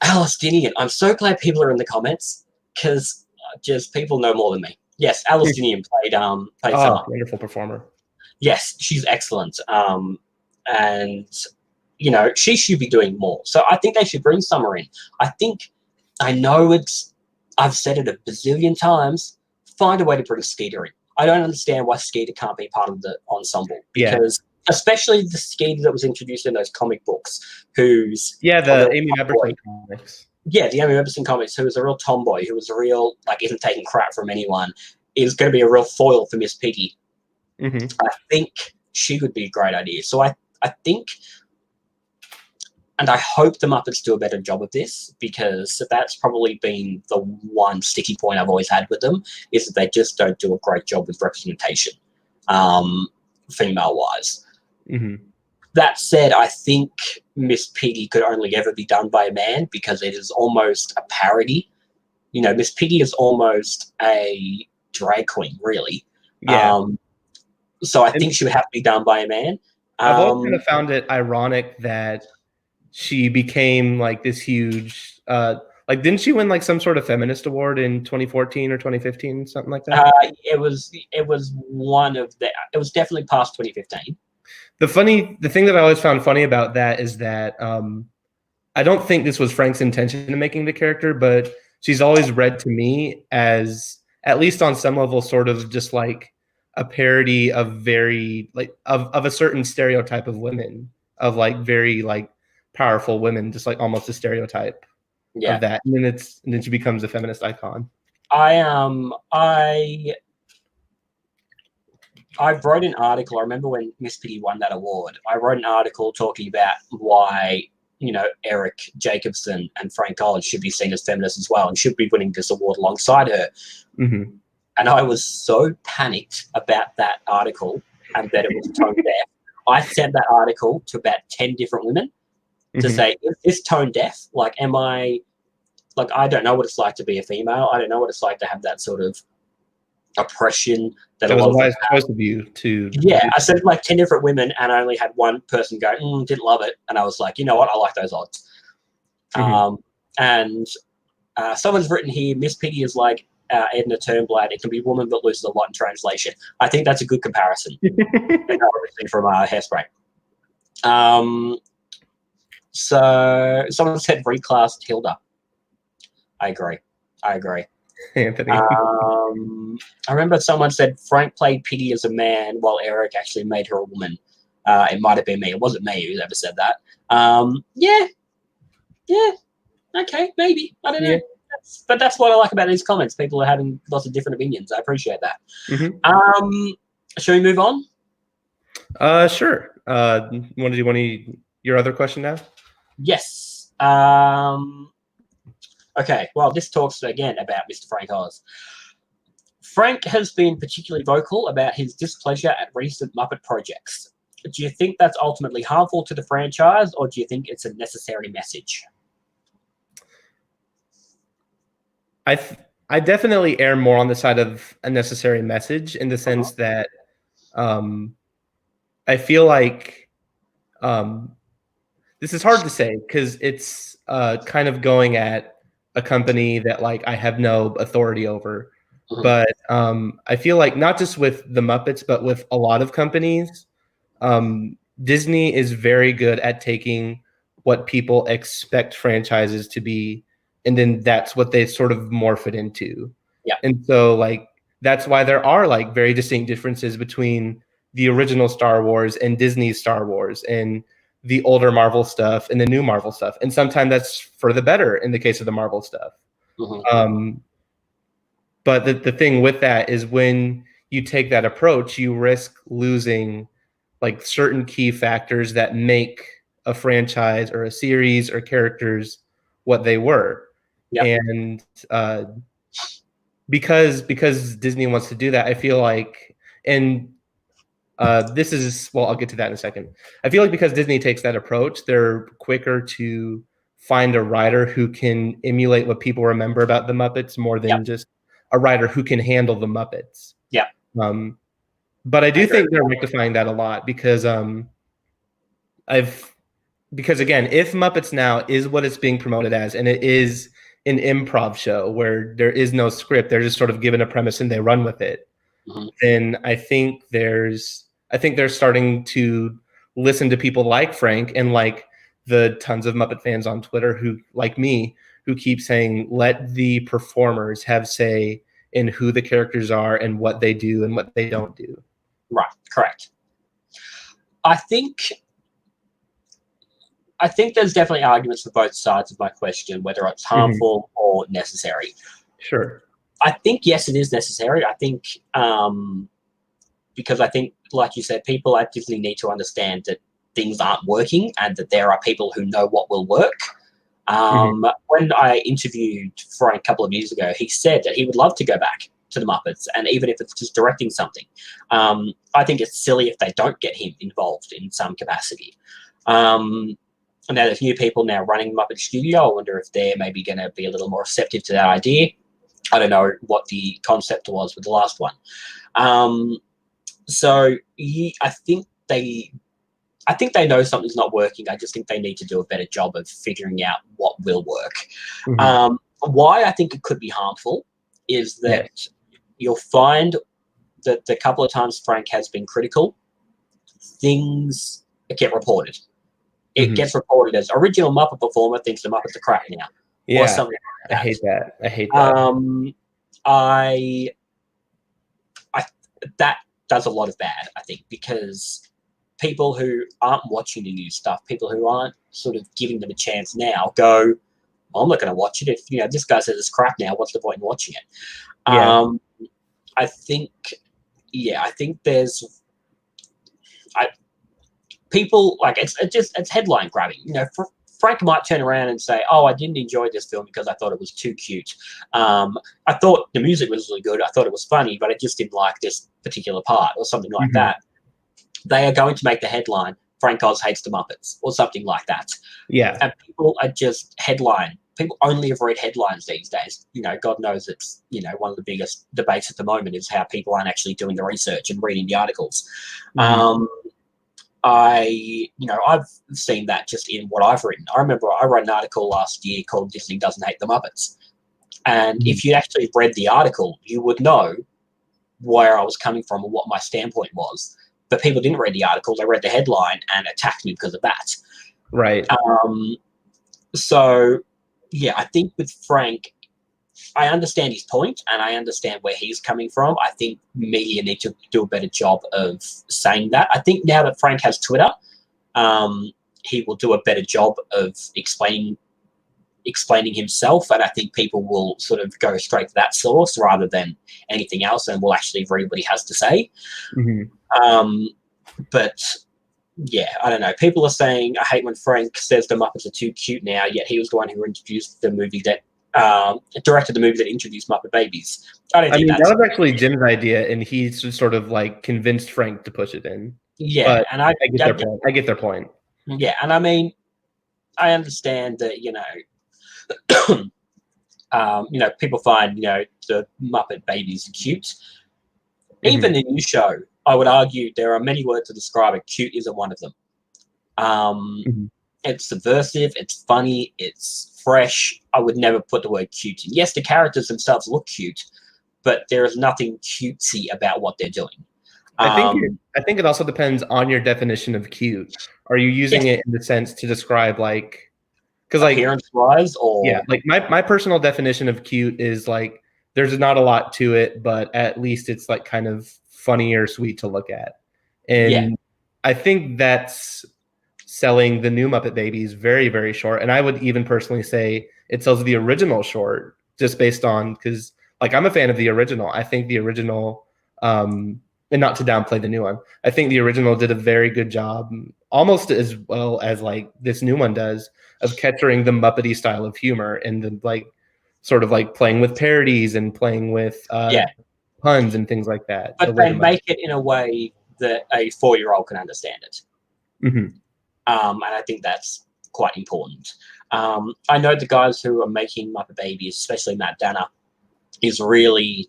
Palestinian. I'm so glad people are in the comments because just people know more than me. Yes, Palestinian played Summer. Wonderful performer. Yes, she's excellent. And you know, she should be doing more. So I think they should bring Summer in. I've said it a bazillion times. Find a way to bring Skeeter in. I don't understand why Skeeter can't be part of the ensemble because, especially the Skeeter that was introduced in those comic books, the Amy Eberson comics. Yeah, the Amy Eberson comics, who was a real tomboy, who was a real isn't taking crap from anyone, is going to be a real foil for Miss Piggy. Mm-hmm. I think she would be a great idea. So I think. And I hope the Muppets do a better job of this because that's probably been the one sticky point I've always had with them is that they just don't do a great job with representation, female-wise. Mm-hmm. That said, I think Miss Piggy could only ever be done by a man because it is almost a parody. You know, Miss Piggy is almost a drag queen, really. Yeah. So I think she would have to be done by a man. I've always kind of found it ironic that she became this huge didn't she win some sort of feminist award in 2014 or 2015, something like that? It was one of the. It was definitely past 2015. The thing that I always found funny about that is that I don't think this was Frank's intention in making the character, but she's always read to me as, at least on some level, sort of just a parody of very of a certain stereotype of women, of very powerful women, just almost a stereotype of that, and then she becomes a feminist icon. I wrote an article. I remember when Miss Piggy won that award. I wrote an article talking about why Eric Jacobson and Frank Oz should be seen as feminists as well and should be winning this award alongside her. Mm-hmm. And I was so panicked about that article and that it was tone deaf. I sent that article to about 10 different women. To say, is this tone deaf? Am I, I don't know what it's like to be a female. I don't know what it's like to have that sort of oppression that it was a wise choice of you to. Yeah, I said 10 different women, and I only had one person go, didn't love it. And I was like, you know what? I like those odds. And someone's written here, Miss Piggy is like Edna Turnblad. It can be woman, but loses a lot in translation. I think that's a good comparison. Obviously from Hairspray. So someone said reclassed Hilda. I agree. Anthony. I remember someone said Frank played Piggy as a man while Eric actually made her a woman. It might have been me. It wasn't me who ever said that. Yeah. Okay, maybe. I don't know. But that's what I like about these comments. People are having lots of different opinions. I appreciate that. Mm-hmm. Shall we move on? Sure. Want to do your other question now? Yes. Okay, well, this talks again about Mr. Frank Oz. Frank has been particularly vocal about his displeasure at recent Muppet projects. Do you think that's ultimately harmful to the franchise, or do you think it's a necessary message? I definitely err more on the side of a necessary message, in the sense that I feel like this is hard to say because it's kind of going at a company that I have no authority over. Mm-hmm. But I feel like not just with the Muppets, but with a lot of companies, Disney is very good at taking what people expect franchises to be, and then that's what they sort of morph it into. Yeah. And so that's why there are very distinct differences between the original Star Wars and Disney's Star Wars, and the older Marvel stuff and the new Marvel stuff. And sometimes that's for the better in the case of the Marvel stuff. Mm-hmm. But the thing with that is, when you take that approach, you risk losing certain key factors that make a franchise or a series or characters what they were. Yeah. And because Disney wants to do that, I feel and This is, well, I'll get to that in a second. I feel like because Disney takes that approach, they're quicker to find a writer who can emulate what people remember about the Muppets more than just a writer who can handle the Muppets. Yeah. But I do think they're rectifying that a lot because because again, if Muppets Now is what it's being promoted as, and it is an improv show where there is no script, they're just sort of given a premise and they run with it, then I think they're starting to listen to people like Frank and like the tons of Muppet fans on Twitter who, like me, who keep saying, let the performers have say in who the characters are and what they do and what they don't do. Right, correct. I think there's definitely arguments for both sides of my question, whether it's harmful or necessary. Sure. I think, yes, it is necessary. I think because I think, like you said, people at Disney need to understand that things aren't working and that there are people who know what will work. When I interviewed Frank a couple of years ago, he said that he would love to go back to the Muppets, and even if it's just directing something. I think it's silly if they don't get him involved in some capacity. Now there's new people now running Muppet Studio. I wonder if they're maybe going to be a little more receptive to that idea. I don't know what the concept was with the last one. So I think they know something's not working. I just think they need to do a better job of figuring out what will work. Why I think it could be harmful is that you'll find that the couple of times Frank has been critical, things get reported. It gets reported as original Muppet performer thinks the Muppets are crap now. Yeah, or something like that. I hate that. That does a lot of bad, I think, because people who aren't watching the new stuff, people who aren't sort of giving them a chance now, go, I'm not going to watch it. If this guy says it's crap now, what's the point in watching it? I think there's people like it's headline grabbing. Frank might turn around and say, "Oh, I didn't enjoy this film because I thought it was too cute. I thought the music was really good. I thought it was funny, but I just didn't like this particular part," or something like that. They are going to make the headline, "Frank Oz hates the Muppets," or something like that. Yeah. And people are just headline. People only have read headlines these days. God knows it's, one of the biggest debates at the moment is how people aren't actually doing the research and reading the articles. I've seen that just in what I've written. I remember I wrote an article last year called "Disney Doesn't Hate the Muppets." And if you actually read the article, you would know where I was coming from and what my standpoint was. But people didn't read the article. They read the headline and attacked me because of that. Right. So, yeah, I think with Frank, I understand his point and I understand where he's coming from. I think media need to do a better job of saying that. I think now that Frank has Twitter, he will do a better job of explaining himself, and I think people will sort of go straight to that source rather than anything else and will actually read what he has to say. But yeah, I don't know. People are saying, I hate when Frank says the Muppets are too cute now, yet he was the one who introduced the movie that directed the movie that introduced Muppet Babies. I mean, that was actually Jim's idea, and he's just sort of like convinced Frank to push it in. Yeah, but and I get their point. Yeah, and I mean, I understand that people find the Muppet Babies cute. Even the new show, I would argue there are many words to describe it. Cute isn't one of them. It's subversive, it's funny, it's fresh. I would never put the word cute in. Yes, the characters themselves look cute, but there is nothing cutesy about what they're doing. I think it also depends on your definition of cute. Are you using it in the sense to describe because appearance-wise, or my personal definition of cute is there's not a lot to it, but at least it's kind of funny or sweet to look at. And I think that's selling the new Muppet Babies very, very short. And I would even personally say it sells the original short just based on, because I'm a fan of the original. I think the original, and not to downplay the new one, I think the original did a very good job, almost as well as this new one does, of capturing the Muppety style of humor and the sort of playing with parodies and playing with puns and things like that. But they make it in a way that a 4-year-old can understand it. Mm-hmm. And I think that's quite important. I know the guys who are making Muppet Babies, especially Matt Danner, is really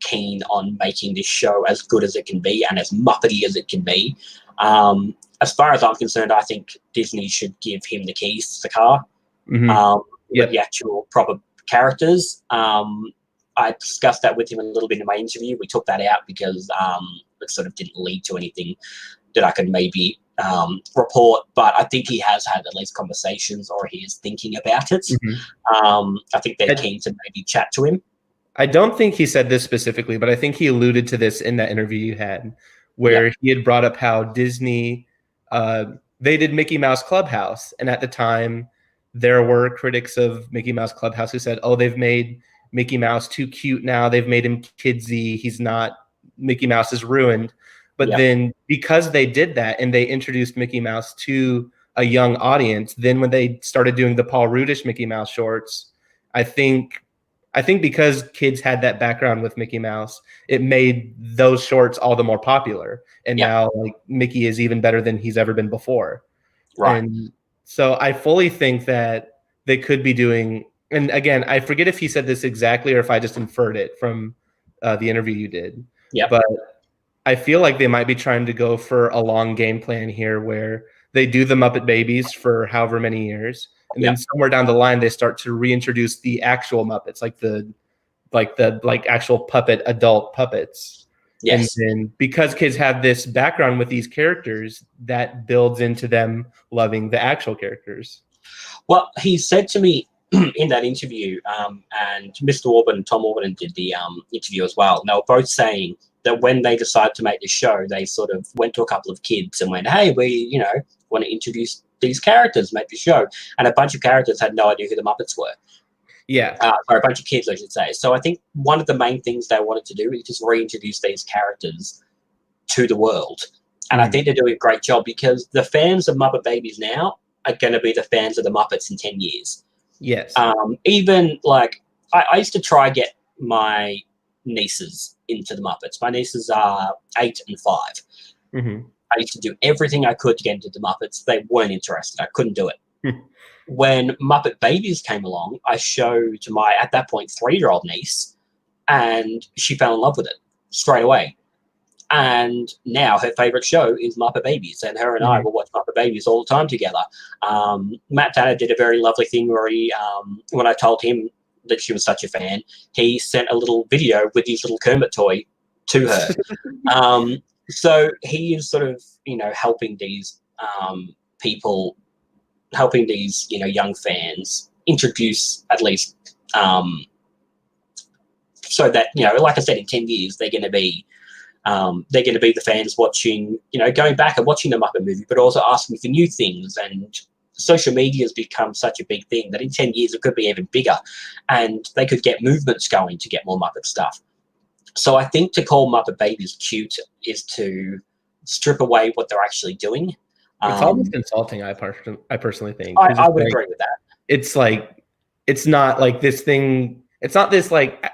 keen on making this show as good as it can be and as Muppety as it can be. As far as I'm concerned, I think Disney should give him the keys to the car with the actual proper characters. I discussed that with him a little bit in my interview. We took that out because it sort of didn't lead to anything that I could maybe report, but I think he has had at least conversations, or he is thinking about it. I think they're keen to maybe chat to him. I don't think he said this specifically, but I think he alluded to this in that interview you had, where he had brought up how Disney, they did Mickey Mouse Clubhouse, and at the time there were critics of Mickey Mouse Clubhouse who said, oh, they've made Mickey Mouse too cute now, they've made him kidsy, he's not, Mickey Mouse is ruined. But then because they did that and they introduced Mickey Mouse to a young audience, then when they started doing the Paul Rudish Mickey Mouse shorts, I think because kids had that background with Mickey Mouse, it made those shorts all the more popular. And now like Mickey is even better than he's ever been before. Right. And so I fully think that they could be doing, and again, I forget if he said this exactly or if I just inferred it from the interview you did. But I feel like they might be trying to go for a long game plan here where they do the Muppet Babies for however many years. And then somewhere down the line, they start to reintroduce the actual Muppets, like the actual adult puppets. Yes. And then because kids have this background with these characters, that builds into them loving the actual characters. Well, he said to me in that interview, and Mr. Orban and Tom Orban did the interview as well. And they were both saying that when they decided to make the show, they sort of went to a couple of kids and went, hey, we, want to introduce these characters, make the show. And a bunch of characters had no idea who the Muppets were. Or a bunch of kids, I should say. So I think one of the main things they wanted to do is just reintroduce these characters to the world. And I think they're doing a great job because the fans of Muppet Babies now are going to be the fans of the Muppets in 10 years. Yes. Even like I used to try get my nieces into the Muppets. My nieces are 8 and 5. I used to do everything I could to get into the Muppets. They weren't interested. I couldn't do it. When Muppet Babies came along, I showed to my, at that point, 3-year-old niece, and she fell in love with it straight away. And now her favorite show is Muppet Babies, and her and I will watch Muppet Babies all the time together. Matt Tanner did a very lovely thing where he, when I told him that she was such a fan, he sent a little video with his little Kermit toy to her. So he is sort of, helping these people, helping these, young fans introduce at least so that, like I said, in 10 years, they're going to be the fans watching, going back and watching the Muppet movie, but also asking for new things. And social media has become such a big thing that in 10 years it could be even bigger, and they could get movements going to get more Muppet stuff. So I think to call Muppet Babies cute is to strip away what they're actually doing. It's almost insulting, I personally think. I would agree with that. It's like, it's not like this thing, it's not this like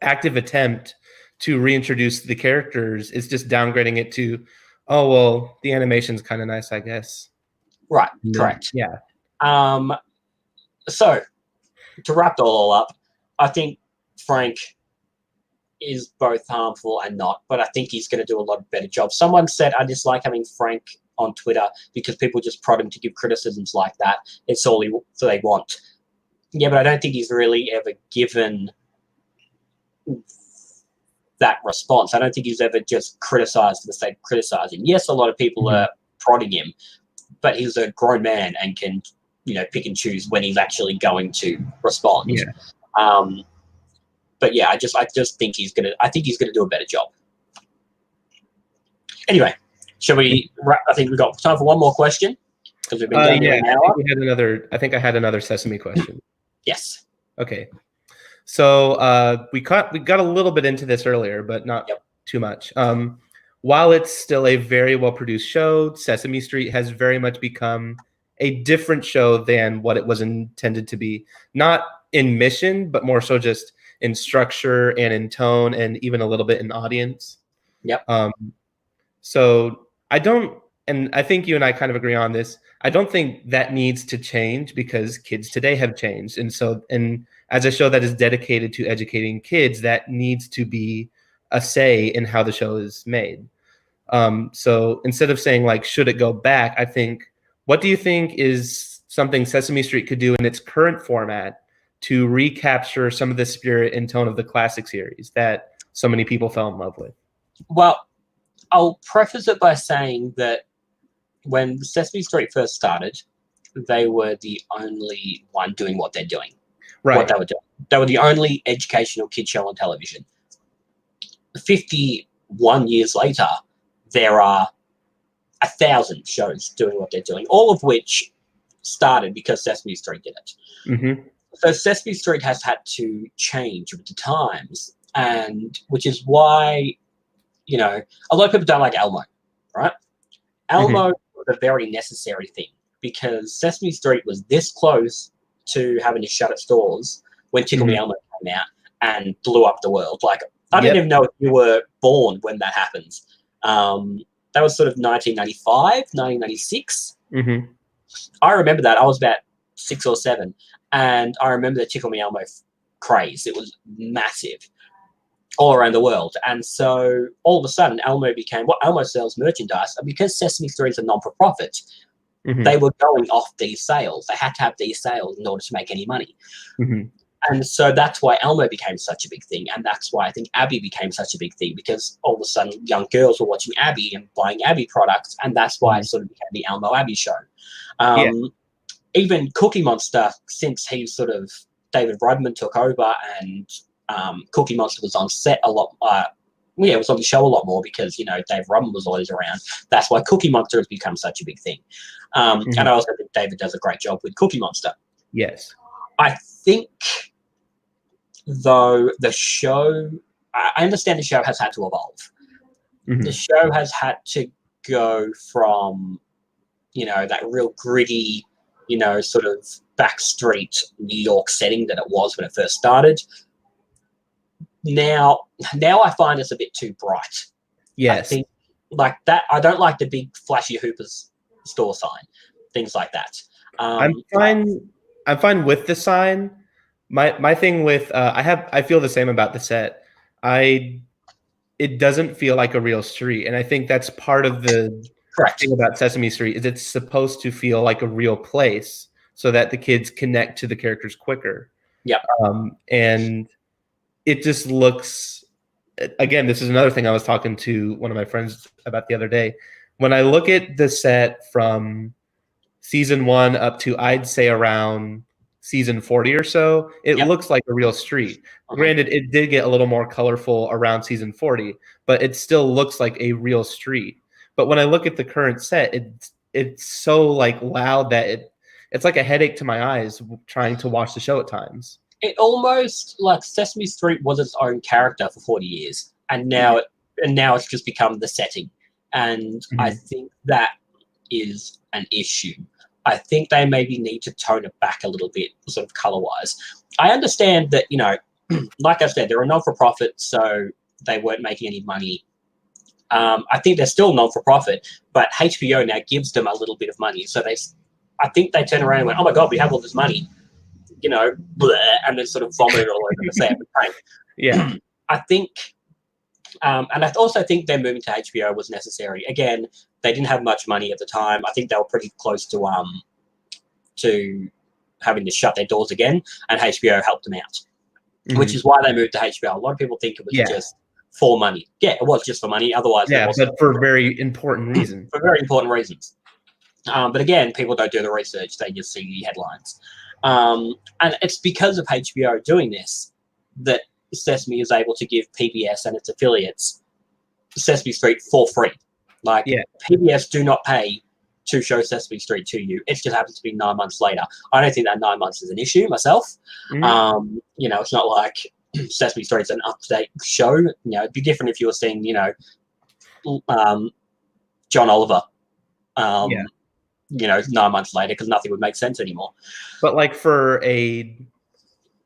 active attempt to reintroduce the characters. It's just downgrading it to, oh, well, the animation's kind of nice, I guess. Right, correct. Yeah. So, to wrap it all up, I think Frank is both harmful and not, but I think he's going to do a lot better job. Someone said, I dislike having Frank on Twitter because people just prod him to give criticisms like that. It's all they want. Yeah, but I don't think he's really ever given that response. I don't think he's ever just criticized for the sake of criticizing. Yes, a lot of people are prodding him, but he's a grown man and can, pick and choose when he's actually going to respond. Yeah. But yeah, I just think he's gonna do a better job. Anyway, shall we wrap? I think we've got time for one more question because we've been going an hour. I think I had another Sesame question. Yes. Okay. So we got a little bit into this earlier, but not too much. While it's still a very well-produced show, Sesame Street has very much become a different show than what it was intended to be. Not in mission, but more so just in structure and in tone and even a little bit in audience. Yep. So I don't, and I think you and I kind of agree on this. I don't think that needs to change because kids today have changed. And so, and as a show that is dedicated to educating kids, that needs to be a say in how the show is made. So instead of saying like, should it go back? I think, what do you think is something Sesame Street could do in its current format to recapture some of the spirit and tone of the classic series that so many people fell in love with? Well, I'll preface it by saying that when Sesame Street first started, they were the only one doing what they're doing. Right. What they were doing. They were the only educational kid show on television. 51 years later, there are 1,000 shows doing what they're doing, all of which started because Sesame Street did it. Mm-hmm. So Sesame Street has had to change with the times, and which is why, you know, a lot of people don't like Elmo, right? Elmo was a very necessary thing because Sesame Street was this close to having to shut its doors when Tickle Me Elmo came out and blew up the world. Like, I don't even know if you were born when that happens. That was sort of 1995, 1996. Mm-hmm. I remember that. I was about 6 or 7, and I remember the Tickle Me Elmo craze. It was massive all around the world. And so all of a sudden, Elmo became what Elmo sells merchandise. And because Sesame Street is a non-for-profit, they were going off these sales. They had to have these sales in order to make any money. And so that's why Elmo became such a big thing. And that's why I think Abby became such a big thing, because all of a sudden young girls were watching Abby and buying Abby products. And that's why it sort of became the Elmo Abby show. Even Cookie Monster, since he sort of, David Rodman took over and Cookie Monster was on set a lot. It was on the show a lot more because, you know, Dave Rodman was always around. That's why Cookie Monster has become such a big thing. And I also think David does a great job with Cookie Monster. Yes. I think, though, the show, I understand the show has had to evolve. The show has had to go from, you know, that real gritty, you know, sort of backstreet New York setting that it was when it first started. Now I find it's a bit too bright. Yes. I think like that. I don't like the big flashy Hoopers store sign, things like that. I'm fine with the sign. My thing with I feel the same about the set. It doesn't feel like a real street, and I think that's part of the thing about Sesame Street is it's supposed to feel like a real place so that the kids connect to the characters quicker. Yeah. And it just looks, again, this is another thing I was talking to one of my friends about the other day. When I look at the set from season 1 up to, I'd say, around season 40 or so, it looks like a real street. Granted, it did get a little more colorful around season 40, but it still looks like a real street. But when I look at the current set, it's so like loud that it's like a headache to my eyes trying to watch the show at times. It almost like Sesame Street was its own character for 40 years, and now it's just become the setting. And I think that is an issue. I think they maybe need to tone it back a little bit, sort of color-wise. I understand that, you know, like I said, they're a non-for-profit, so they weren't making any money. I think they're still non-for-profit, but HBO now gives them a little bit of money. So I think they turn around and went, oh my God, we have all this money, you know, bleh, and then sort of vomited all over the set. Yeah. I think, and I also think their moving to HBO was necessary. Again, they didn't have much money at the time. I think they were pretty close to having to shut their doors again, and HBO helped them out, which is why they moved to HBO. A lot of people think it was just for money. Yeah, it was just for money. Otherwise, but for very important reasons. For very important reasons. But again, people don't do the research. They just see the headlines. And it's because of HBO doing this that Sesame is able to give PBS and its affiliates Sesame Street for free. Like, PBS do not pay to show Sesame Street to you. It just happens to be 9 months later. I don't think that 9 months is an issue myself. You know, it's not like Sesame Street's an up-to-date show. You know, it'd be different if you were seeing, you know, John Oliver, you know, 9 months later, because nothing would make sense anymore. But like for a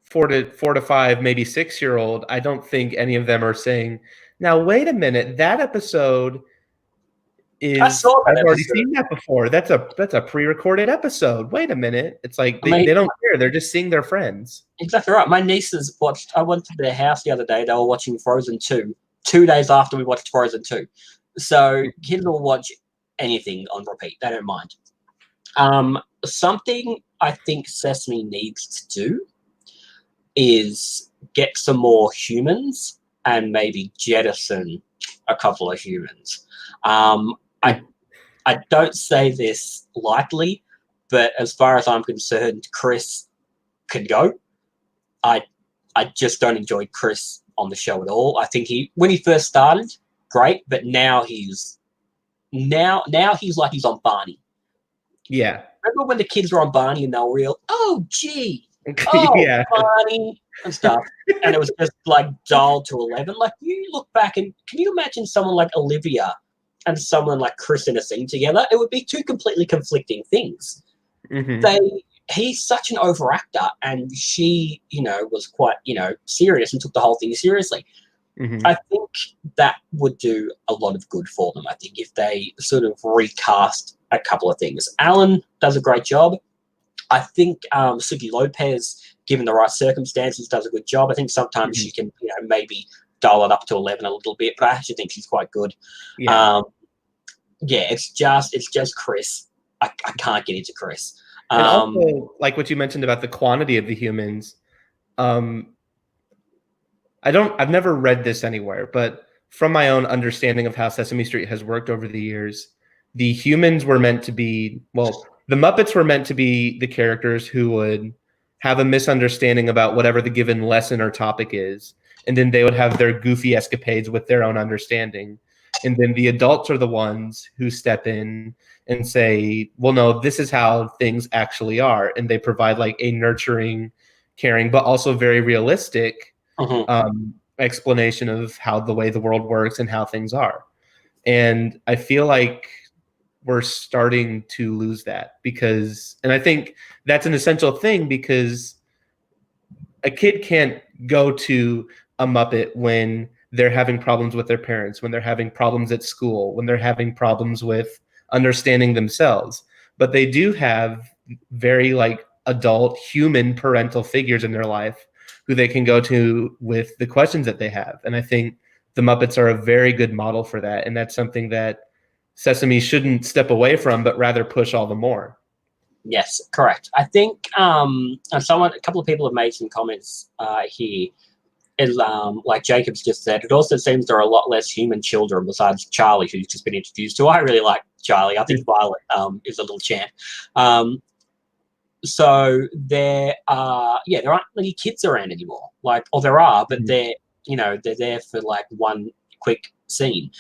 4 to 5, maybe 6-year-old, I don't think any of them are saying, now wait a minute, that episode I saw that I've already episode. seen that before. That's a pre-recorded episode. Wait a minute. It's like I mean- they don't care. They're just seeing their friends. Exactly right. My nieces watched. I went to their house the other day. They were watching Frozen 2, 2 days after we watched Frozen 2. So kids will watch anything on repeat. They don't mind. Something I think Sesame needs to do is get some more humans and maybe jettison a couple of humans. I don't say this lightly, but as far as I'm concerned, Chris could go. I just don't enjoy Chris on the show at all. I think when he first started, great, but now he's like he's on Barney. Yeah. Remember when the kids were on Barney and they were real, oh gee, oh Yeah. Barney and stuff, and it was just like dull to 11. Like you look back and can you imagine someone like Olivia and someone like Chris in a scene together? It would be two completely conflicting things. He's such an overactor, and she, was quite, serious and took the whole thing seriously. I think that would do a lot of good for them. I think if they sort of recast a couple of things. Alan does a great job. I think Suki Lopez, given the right circumstances, does a good job. I think sometimes she can, maybe dial it up to 11 a little bit, but I actually think she's quite good. Yeah. It's just Chris. I can't get into Chris. And also, like what you mentioned about the quantity of the humans, I've never read this anywhere, but from my own understanding of how Sesame Street has worked over the years, the humans were meant to be, the Muppets were meant to be the characters who would have a misunderstanding about whatever the given lesson or topic is, and then they would have their goofy escapades with their own understanding. And then the adults are the ones who step in and say, well, no, this is how things actually are. And they provide like a nurturing, caring, but also very realistic explanation of how the way the world works and how things are. And I feel like we're starting to lose that and I think that's an essential thing, because a kid can't go to a Muppet when they're having problems with their parents, when they're having problems at school, when they're having problems with understanding themselves. But they do have very like adult human parental figures in their life who they can go to with the questions that they have. And I think the Muppets are a very good model for that. And that's something that Sesame shouldn't step away from, but rather push all the more. Yes, correct. I think a couple of people have made some comments here. Like Jacob's just said, it also seems there are a lot less human children besides Charlie, who's just been introduced to. I really like Charlie. I think Violet is a little champ. So there aren't many kids around anymore. There are, but they're there for like one quick scene.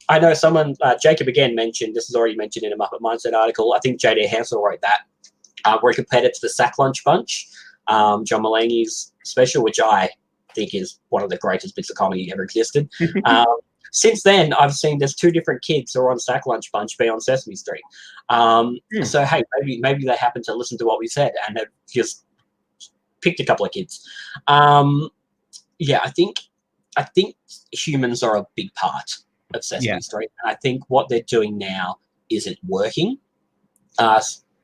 I know someone, Jacob again mentioned, this is already mentioned in a Muppet Mindset article, I think J.D. Hansel wrote that, where he compared it to the Sack Lunch Bunch, John Mulaney's special, which I think is one of the greatest bits of comedy ever existed. Since then, I've seen there's two different kids who are on Sack Lunch Bunch be on Sesame Street. So, hey, maybe they happen to listen to what we said and have just picked a couple of kids. I think humans are a big part of Sesame Street. And I think what they're doing now isn't working.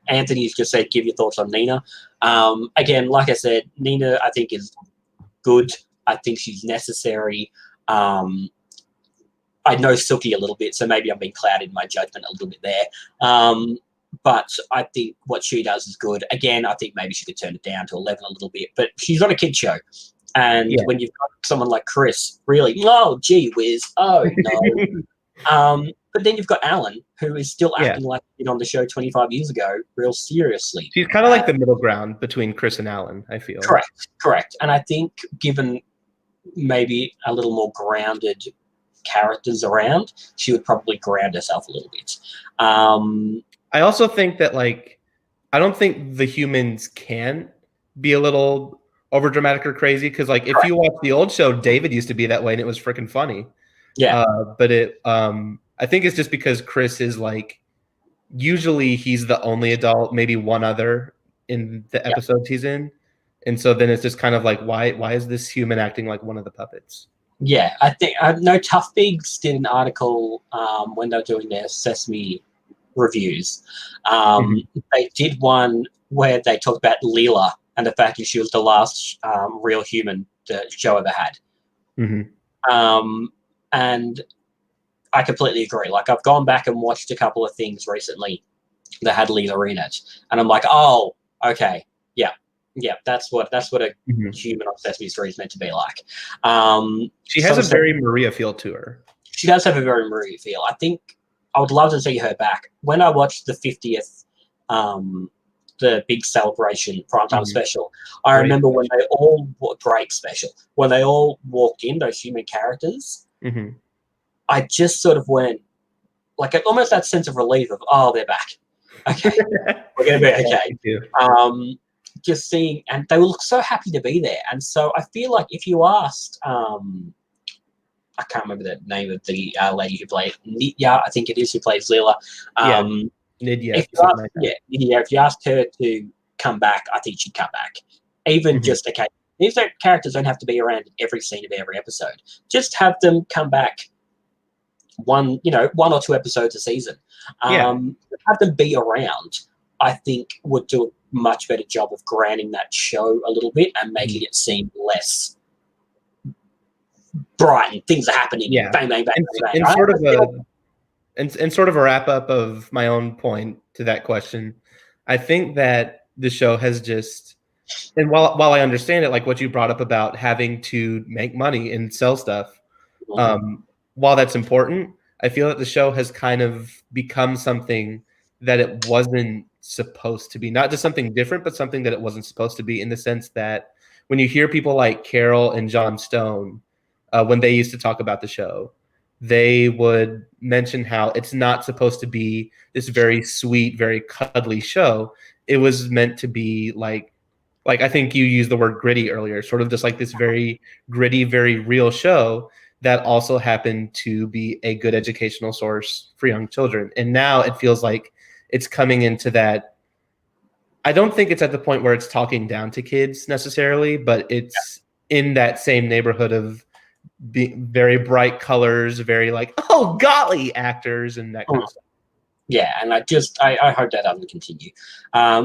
Anthony's just said, give your thoughts on Nina. Again, like I said, Nina, I think, is good. I think she's necessary. I know Silky a little bit, so maybe I'm being clouded in my judgment a little bit there. But I think what she does is good. Again, I think maybe she could turn it down to 11 a little bit, but she's on a kid's show. And when you've got someone like Chris, really, oh, gee whiz, oh, no. But then you've got Alan, who is still acting like he did on the show 25 years ago, real seriously. She's kind of like the middle ground between Chris and Alan, I feel. Correct. And I think given maybe a little more grounded characters around, she would probably ground herself a little bit. I also think that, I don't think the humans can be a little over dramatic or crazy, because if you watch the old show, David used to be that way and it was freaking funny. But I think it's just because Chris is usually he's the only adult, maybe one other in the episodes he's in. And so then it's just kind of why is this human acting like one of the puppets? Yeah, I think I know Tough Pigs did an article when they were doing their Sesame reviews. They did one where they talked about Leela and the fact that she was the last real human the show ever had. And I completely agree. Like, I've gone back and watched a couple of things recently that had Leela in it, and I'm like, oh, okay, yeah, that's what a human on Sesame Street is meant to be like. She has a very Maria feel to her. She does have a very Maria feel. I think I would love to see her back. When I watched the 50th, the big celebration primetime special, I remember when they all break special, when they all walked in, those human characters, I just sort of went, like, almost that sense of relief of, oh, they're back. Okay, we're going to be okay. Just seeing, and they look so happy to be there. And so I feel like if you asked, I can't remember the name of the lady who played Nidya, I think it is, who plays Leela. Nidya. If you asked her to come back, I think she'd come back. Even just, okay, these characters don't have to be around in every scene of every episode. Just have them come back one or two episodes a season. Have them be around, I think would do a much better job of grounding that show a little bit and making it seem less bright and things are happening. Bang, bang, bang, bang. And sort of a wrap up of my own point to that question, I think that the show has just, and while I understand it, like what you brought up about having to make money and sell stuff, while that's important, I feel that the show has kind of become something that it wasn't supposed to be. Not just something different, but something that it wasn't supposed to be, in the sense that when you hear people like Carol and John Stone, when they used to talk about the show, they would mention how it's not supposed to be this very sweet, very cuddly show. It was meant to be like I think you used the word gritty earlier, sort of just like this very gritty, very real show that also happened to be a good educational source for young children. And now it feels like it's coming into that. I don't think it's at the point where it's talking down to kids necessarily, but it's in that same neighborhood of very bright colors, very like, oh golly, actors and that kind of stuff. Yeah, and I hope that doesn't continue.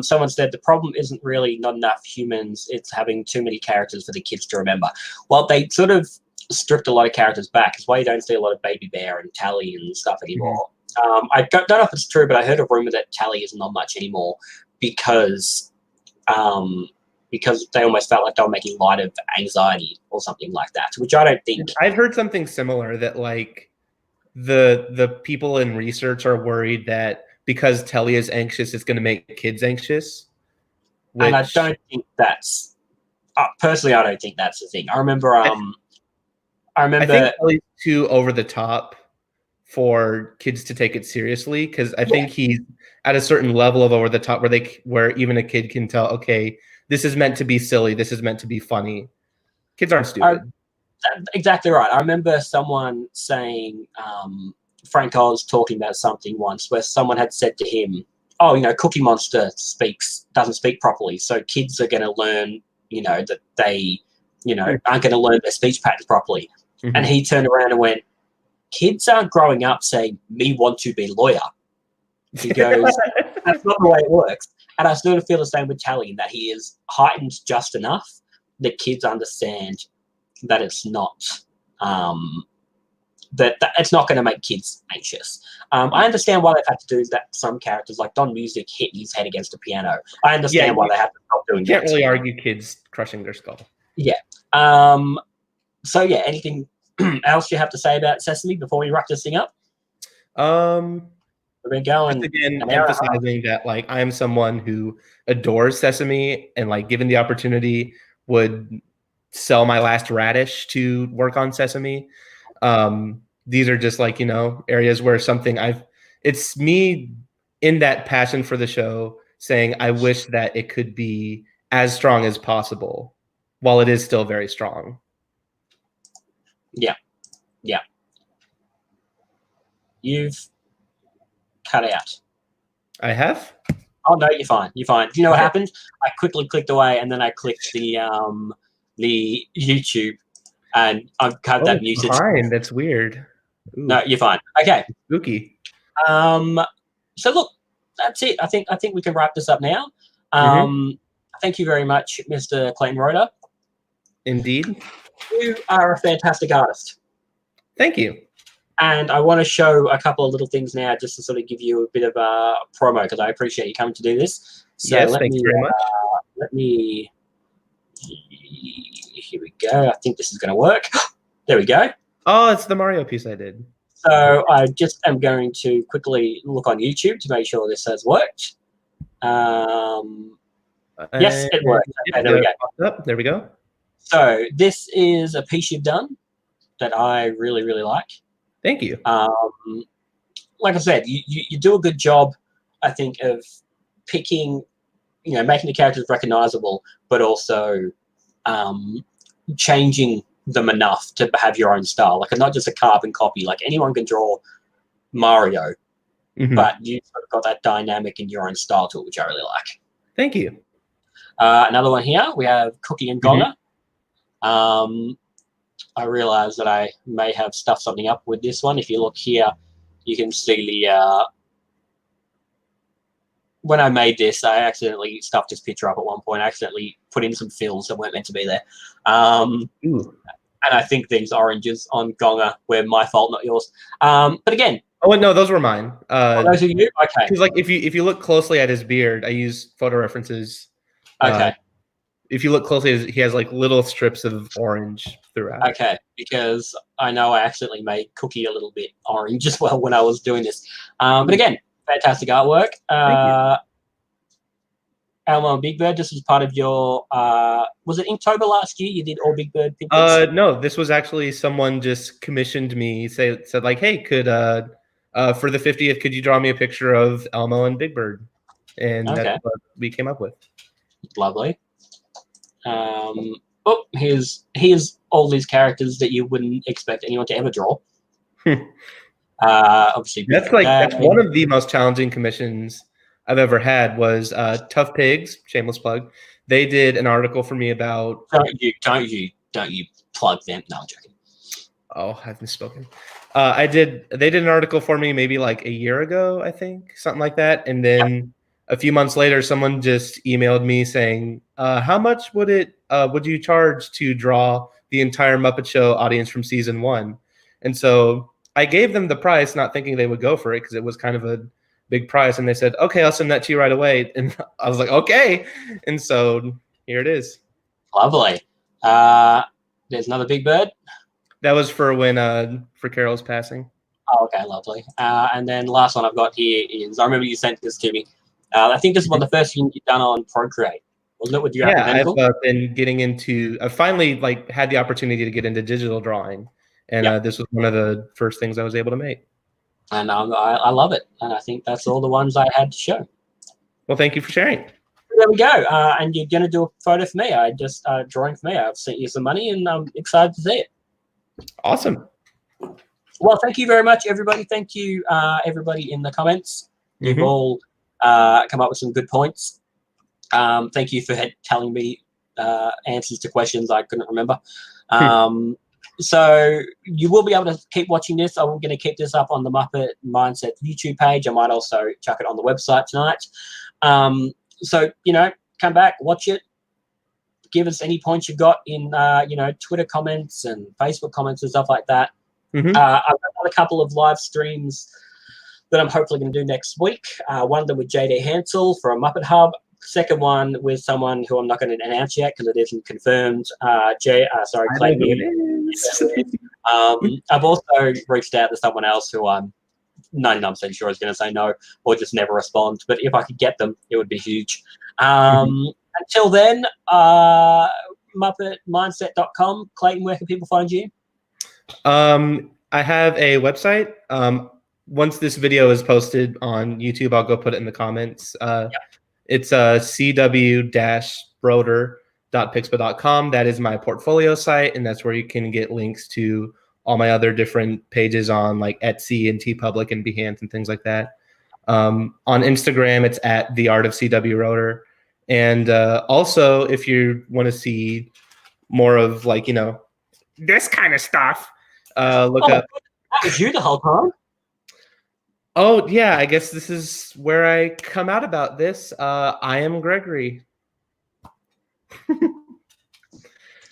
Someone said the problem isn't really not enough humans, it's having too many characters for the kids to remember. Well, they sort of stripped a lot of characters back. It's why you don't see a lot of Baby Bear and Tally and stuff anymore. I don't know if it's true, but I heard a rumor that Tally isn't on much anymore because they almost felt like they were making light of anxiety or something like that, which I don't think. I'd heard something similar, that like the people in research are worried that because Telly is anxious, it's going to make kids anxious. And I don't think that's personally. I don't think that's the thing. I remember. I think Telly's too over the top for kids to take it seriously, because I think he's at a certain level of over the top where even a kid can tell, okay, this is meant to be silly, this is meant to be funny. Kids aren't stupid. Exactly right. I remember someone saying, Frank Oz talking about something once where someone had said to him, oh, Cookie Monster doesn't speak properly, so kids are going to learn, that they, aren't going to learn their speech patterns properly. And he turned around and went, kids aren't growing up saying, me want to be lawyer. He goes, that's not the way it works. And I sort of feel the same with Tally, in that he is heightened just enough that kids understand that it's not that it's not going to make kids anxious. I understand why they've had to do that. Some characters, like Don Music, hit his head against a piano. I understand why they have to stop doing that. You can't really argue kids crushing their skull. Yeah. So yeah, anything else you have to say about Sesame before we wrap this thing up? We've been going again, emphasizing that like I am someone who adores Sesame, and like given the opportunity would sell my last radish to work on Sesame. These are just like, areas where it's me in that passion for the show saying I wish that it could be as strong as possible while it is still very strong. Yeah. You've cut out. I have? Oh no, you're fine. You know what happened? I quickly clicked away, and then I clicked the YouTube and I've had that muted. Fine, that's weird. Ooh, No, you're fine. Okay. spooky. So look, that's it. I think we can wrap this up now. Thank you very much, Mr. Clayton Roederer. Indeed. You are a fantastic artist. Thank you. And I want to show a couple of little things now just to sort of give you a bit of a promo because I appreciate you coming to do this. So yes, thank you very much. Here we go. I think this is going to work. There we go. Oh, it's the Mario piece I did. So I just am going to quickly look on YouTube to make sure this has worked. Yes, it worked. Okay, there we go. There we go. So this is a piece you've done that I really, really like. Thank you. Like I said, you do a good job, I think, of picking, making the characters recognizable, but also changing them enough to have your own style. Like, not just a carbon copy. Like, anyone can draw Mario, but you've sort of got that dynamic in your own style to it, which I really like. Thank you. Another one here, we have Cookie and Gonga. I realize that I may have stuffed something up with this one. If you look here, you can see the... when I made this, I accidentally stuffed this picture up at one point. I accidentally put in some fills that weren't meant to be there. And I think these oranges on Gonga were my fault, not yours. But again... Oh, no, those were mine. Those are you? Okay. Because, like, if you look closely at his beard, I use photo references. Okay. If you look closely, he has like little strips of orange throughout. Okay, because I know I accidentally made Cookie a little bit orange as well when I was doing this. But again, fantastic artwork. Elmo and Big Bird, this was part of your, was it Inktober last year? You did all Big Bird pictures? No, this was actually someone just commissioned me, said like, hey, for the 50th, could you draw me a picture of Elmo and Big Bird? And that's what we came up with. Lovely. Here's all these characters that you wouldn't expect anyone to ever draw. Obviously, that's one of the most challenging commissions I've ever had. Was Tough Pigs, shameless plug. They did an article for me about. Don't you plug them? No, I'm joking. Oh, I've misspoken. They did an article for me maybe like a year ago, I think, something like that, and then. A few months later, someone just emailed me saying, how much would you charge to draw the entire Muppet Show audience from season 1? And so I gave them the price, not thinking they would go for it because it was kind of a big price. And they said, okay, I'll send that to you right away. And I was like, okay. And so here it is. Lovely. There's another Big Bird. That was for for Carol's passing. Oh, okay, lovely. And then last one I've got here is, I remember you sent this to me. I think this is one of the first things you've done on Procreate, wasn't it? With your I've been getting into. I finally had the opportunity to get into digital drawing, and this was one of the first things I was able to make. And I love it, and I think that's all the ones I had to show. Well, thank you for sharing. There we go. And you're going to do a photo for me. I just drawing for me. I've sent you some money, and I'm excited to see it. Awesome. Well, thank you very much, everybody. Thank you, everybody in the comments. You've all come up with some good points. Thank you for telling me answers to questions I couldn't remember. So you will be able to keep watching this. I'm going to keep this up on the Muppet Mindset YouTube page. I might also chuck it on the website tonight. So, come back, watch it. Give us any points you've got in, Twitter comments and Facebook comments and stuff like that. I've got a couple of live streams that I'm hopefully going to do next week. One of them with JD Hansel for a Muppet Hub. Second one with someone who I'm not going to announce yet because it isn't confirmed. Clayton. I've also reached out to someone else who I'm 99% sure is going to say no or just never respond. But if I could get them, it would be huge. Until then, MuppetMindset.com. Clayton, where can people find you? I have a website. Once this video is posted on YouTube, I'll go put it in the comments. It's CW-Roederer.pixpa.com. That is my portfolio site, and that's where you can get links to all my other different pages on like Etsy and TeePublic and Behance and things like that. On Instagram, it's at The Art of CW Roederer. And also, if you want to see more of this kind of stuff. Look Oh, up. that was you the whole time. Oh yeah, I guess this is where I come out about this. I am Gregory.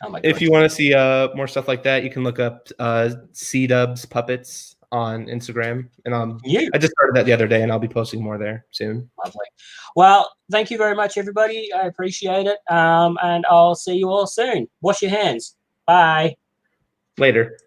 Oh my god. If you want to see more stuff like that, you can look up CW's Puppets on Instagram. And I just started that the other day, and I'll be posting more there soon. Lovely. Well, thank you very much, everybody. I appreciate it. And I'll see you all soon. Wash your hands. Bye. Later.